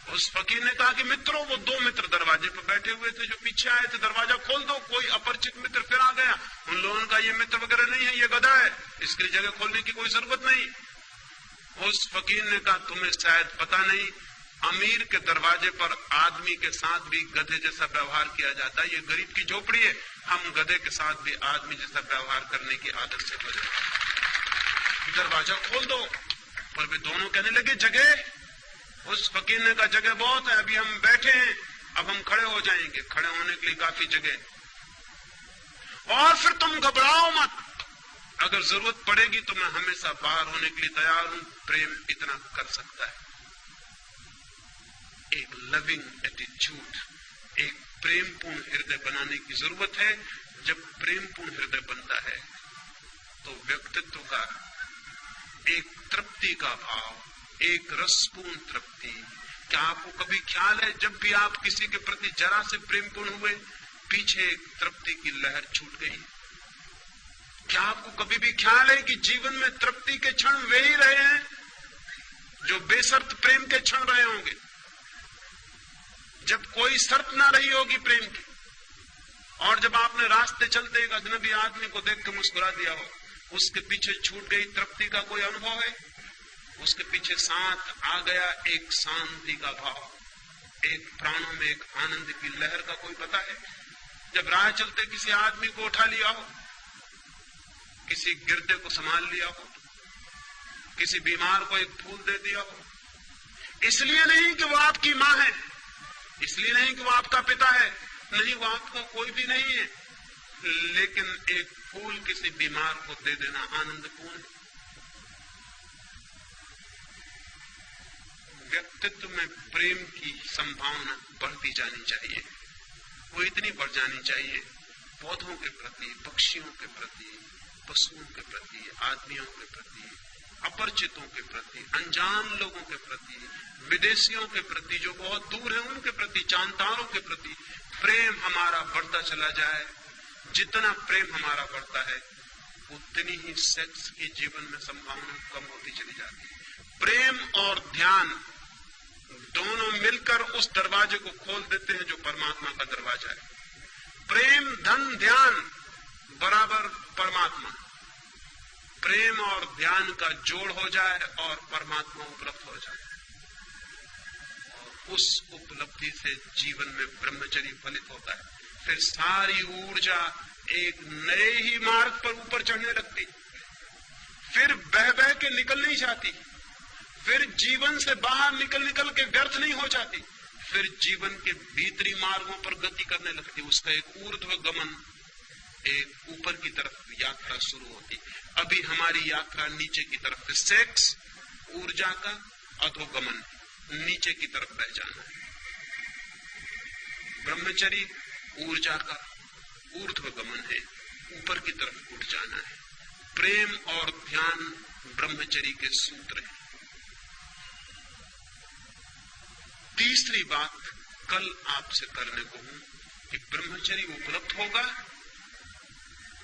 उस फकीर ने कहा कि मित्रों, वो 2 मित्र दरवाजे पर बैठे हुए थे जो पीछे आए थे, दरवाजा खोल दो। कोई अपरिचित मित्र फिर आ गया। उन लोगों का ये मित्र वगैरह नहीं है, ये गधा है, इसके लिए जगह खोलने की कोई जरूरत नहीं। उस फकीर ने कहा तुम्हें शायद पता नहीं, अमीर के दरवाजे पर आदमी के साथ भी गधे जैसा व्यवहार किया जाता है। ये गरीब की झोपड़ी है, हम गधे के साथ भी आदमी जैसा व्यवहार करने की आदत से बचे। दरवाजा खोल दो, पर वे दोनों कहने लगे जगह। उस फकीर ने कहा जगह बहुत है, अभी हम बैठे हैं, अब हम खड़े हो जाएंगे, खड़े होने के लिए काफी जगह। और फिर तुम घबराओ मत, अगर जरूरत पड़ेगी तो मैं हमेशा बाहर होने के लिए तैयार हूं। प्रेम इतना कर सकता है। एक लविंग एटीट्यूड, एक प्रेमपूर्ण हृदय बनाने की जरूरत है। जब प्रेमपूर्ण हृदय बनता है तो व्यक्तित्व का एक तृप्ति का भाव, एक रसपूर्ण तृप्ति। क्या आपको कभी ख्याल है जब भी आप किसी के प्रति जरा से प्रेमपूर्ण हुए, पीछे एक तृप्ति की लहर छूट गई? क्या आपको कभी भी ख्याल है कि जीवन में तृप्ति के क्षण वे ही रहे हैं जो बेशर्त प्रेम के क्षण रहे होंगे, जब कोई शर्त ना रही होगी प्रेम की? और जब आपने रास्ते चलते एक अजनबी आदमी को देख के मुस्कुरा दिया हो, उसके पीछे छूट गई तृप्ति का कोई अनुभव है? उसके पीछे साथ आ गया एक शांति का भाव, एक प्राणों में एक आनंद की लहर का कोई पता है? जब राह चलते किसी आदमी को उठा लिया हो, किसी गिरते को संभाल लिया हो, किसी बीमार को एक फूल दे दिया हो, इसलिए नहीं कि वो आपकी मां है, इसलिए नहीं कि वो आपका पिता है, नहीं, वो आपका कोई भी नहीं है, लेकिन एक फूल किसी बीमार को दे देना आनंदपूर्ण है। व्यक्तित्व में प्रेम की संभावना बढ़ती जानी चाहिए। वो इतनी बढ़ जानी चाहिए पौधों के प्रति, पक्षियों के प्रति, पशुओं के प्रति, आदमियों के प्रति, अपरिचितों के प्रति, अनजान लोगों के प्रति, विदेशियों के प्रति जो बहुत दूर है उनके प्रति, चांतारों के प्रति प्रेम हमारा बढ़ता चला जाए। जितना प्रेम हमारा बढ़ता है उतनी ही सेक्स की जीवन में संभावना कम होती चली जाती है। प्रेम और ध्यान दोनों मिलकर उस दरवाजे को खोल देते हैं जो परमात्मा का दरवाजा है। प्रेम धन ध्यान बराबर परमात्मा। प्रेम और ध्यान का जोड़ हो जाए और परमात्मा उपलब्ध हो जाए, और उस उपलब्धि से जीवन में ब्रह्मचर्य फलित होता है। फिर सारी ऊर्जा एक नए ही मार्ग पर ऊपर चढ़ने लगती, फिर बह बह के निकल नहीं जाती, फिर जीवन से बाहर निकल के व्यर्थ नहीं हो जाती, फिर जीवन के भीतरी मार्गों पर गति करने लगती। उसका एक ऊर्ध्व गमन, एक ऊपर की तरफ यात्रा शुरू होती। अभी हमारी यात्रा नीचे की तरफ है। सेक्स ऊर्जा का अधोगमन, नीचे की तरफ बह जाना है। ब्रह्मचर्य ऊर्जा का ऊर्ध्वगमन है, ऊपर की तरफ उठ जाना है। प्रेम और ध्यान ब्रह्मचर्य के सूत्र हैं। तीसरी बात कल आपसे करने को हूं कि ब्रह्मचर्य उपलब्ध होगा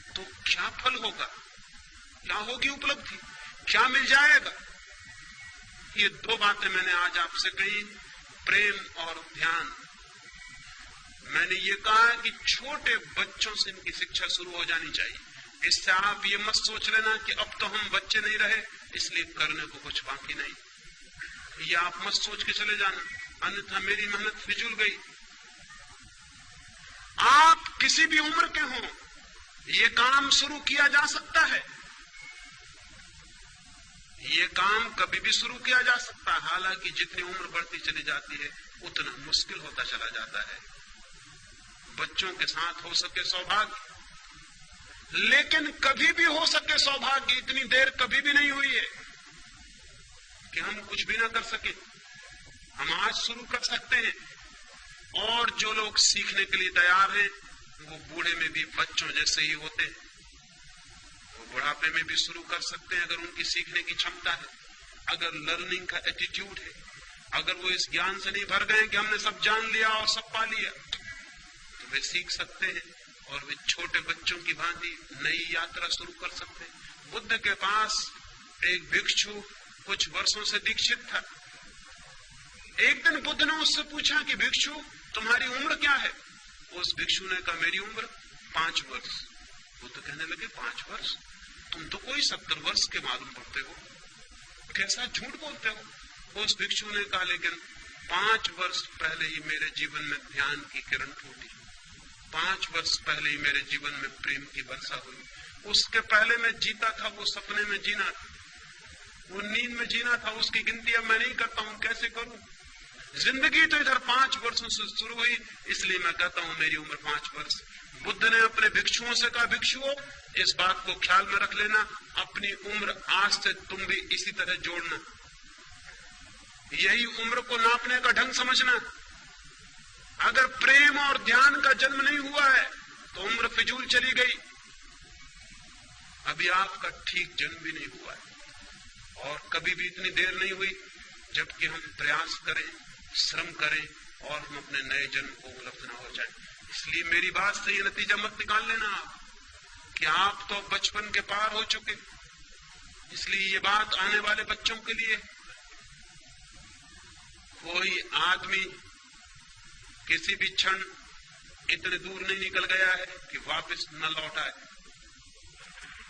तो क्या फल होगा, क्या होगी उपलब्धि, क्या मिल जाएगा। ये दो बातें मैंने आज आपसे कही, प्रेम और ध्यान। मैंने ये कहा कि छोटे बच्चों से इनकी शिक्षा शुरू हो जानी चाहिए। इससे आप ये मत सोच लेना कि अब तो हम बच्चे नहीं रहे इसलिए करने को कुछ बाकी नहीं। ये आप मत सोच के चले जाना, अन्यथा मेरी मेहनत फिजूल गई। आप किसी भी उम्र के हों, ये काम शुरू किया जा सकता है। ये काम कभी भी शुरू किया जा सकता है। हालांकि जितनी उम्र बढ़ती चली जाती है उतना मुश्किल होता चला जाता है। बच्चों के साथ हो सके सौभाग्य, लेकिन कभी भी हो सके सौभाग्य इतनी देर कभी भी नहीं हुई है कि हम कुछ भी ना कर सके। हम आज शुरू कर सकते हैं, और जो लोग सीखने के लिए तैयार हैं वो बूढ़े में भी बच्चों जैसे ही होते हैं। वो बुढ़ापे में भी शुरू कर सकते हैं अगर उनकी सीखने की क्षमता है, अगर लर्निंग का एटीट्यूड है, अगर वो इस ज्ञान से नहीं भर गए कि हमने सब जान लिया और सब पा लिया, तो वे सीख सकते हैं और वे छोटे बच्चों की भांति नई यात्रा शुरू कर सकते हैं। बुद्ध के पास एक भिक्षु कुछ वर्षों से दीक्षित था। एक दिन बुद्ध ने उससे पूछा कि भिक्षु तुम्हारी उम्र क्या है? उस भिक्षु ने कहा मेरी उम्र 5 वर्ष। बुद्ध कहने लगे 5 वर्ष? तुम तो कोई 70 वर्ष के मालूम पड़ते हो, कैसा झूठ बोलते हो। उस भिक्षु ने कहा लेकिन 5 वर्ष पहले ही मेरे जीवन में ध्यान की किरण फूटी, 5 वर्ष पहले ही मेरे जीवन में प्रेम की वर्षा हुई। उसके पहले मैं जीता था वो सपने में जीना था, वो नींद में जीना था, उसकी गिनती अब मैं नहीं करता हूं, कैसे करूं? जिंदगी तो इधर 5 वर्षों से शुरू हुई, इसलिए मैं कहता हूं मेरी उम्र 5 वर्ष। बुद्ध ने अपने भिक्षुओं से कहा, भिक्षुओं इस बात को ख्याल में रख लेना, अपनी उम्र आज से तुम भी इसी तरह जोड़ना, यही उम्र को नापने का ढंग समझना। अगर प्रेम और ध्यान का जन्म नहीं हुआ है तो उम्र फिजूल चली गई। अभी आपका ठीक जन्म भी नहीं हुआ है और कभी भी इतनी देर नहीं हुई जबकि हम प्रयास करें, श्रम करें और हम अपने नए जन्म को उपलब्ध न हो जाए। इसलिए मेरी बात से ये नतीजा मत निकाल लेना आप कि आप तो बचपन के पार हो चुके, इसलिए ये बात आने वाले बच्चों के लिए। कोई आदमी किसी भी क्षण इतने दूर नहीं निकल गया है कि वापस न लौट आए।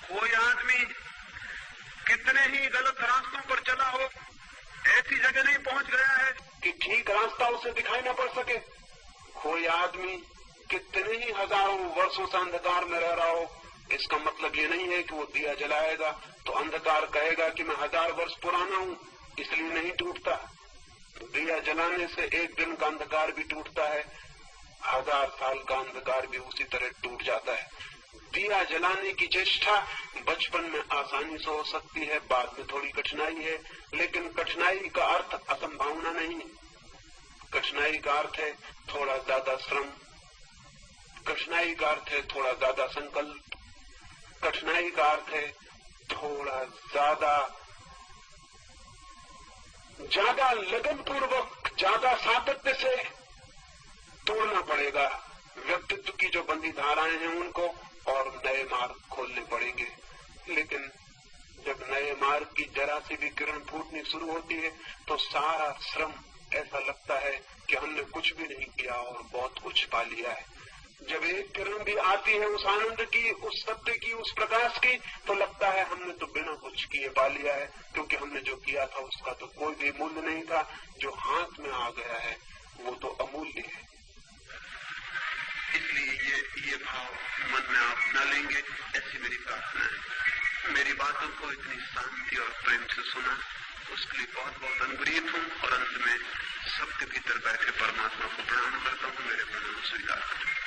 कोई आदमी कितने ही गलत रास्तों पर चला हो, ऐसी जगह नहीं पहुंच गया है कि ठीक रास्ता उसे दिखाई न पड़ सके। कोई आदमी कितने ही हजारों वर्षों से अंधकार में रह रहा हो, इसका मतलब ये नहीं है कि वो दिया जलाएगा तो अंधकार कहेगा कि मैं 1000 वर्ष पुराना हूं इसलिए नहीं टूटता। दिया जलाने से एक दिन का अंधकार भी टूटता है, 1000 साल का अंधकार भी उसी तरह टूट जाता है। दिया जलाने की चेष्टा बचपन में आसानी से हो सकती है, बाद में थोड़ी कठिनाई है, लेकिन कठिनाई का अर्थ असंभावना नहीं। कठिनाई का अर्थ है थोड़ा ज्यादा श्रम, कठिनाई का अर्थ है थोड़ा ज्यादा संकल्प, कठिनाई का अर्थ है थोड़ा ज्यादा लगन पूर्वक, ज्यादा सातत्य से तोड़ना पड़ेगा व्यक्तित्व की जो बंदी धाराएं हैं उनको, और नए मार्ग खोलने पड़ेंगे। लेकिन जब नए मार्ग की जरा सी भी किरण फूटनी शुरू होती है तो सारा श्रम ऐसा लगता है कि हमने कुछ भी नहीं किया और बहुत कुछ पा लिया है। जब एक किरण भी आती है उस आनंद की, उस सत्य की, उस प्रकाश की, तो लगता है हमने तो बिना कुछ किए पा लिया है, क्योंकि हमने जो किया था उसका तो कोई भी मूल्य नहीं था। जो हाथ में आ गया है वो तो अमूल्य है। इसलिए ये भाव मन में आप न लेंगे, ऐसी मेरी प्रार्थना है। मेरी बातों को इतनी शांति और प्रेम से सुना, उसके लिए बहुत बहुत अनुग्रहित हूँ और अंत में सबके भीतर बैठे परमात्मा को प्रणाम करता हूँ। मेरे प्रणाम स्वीकार करें।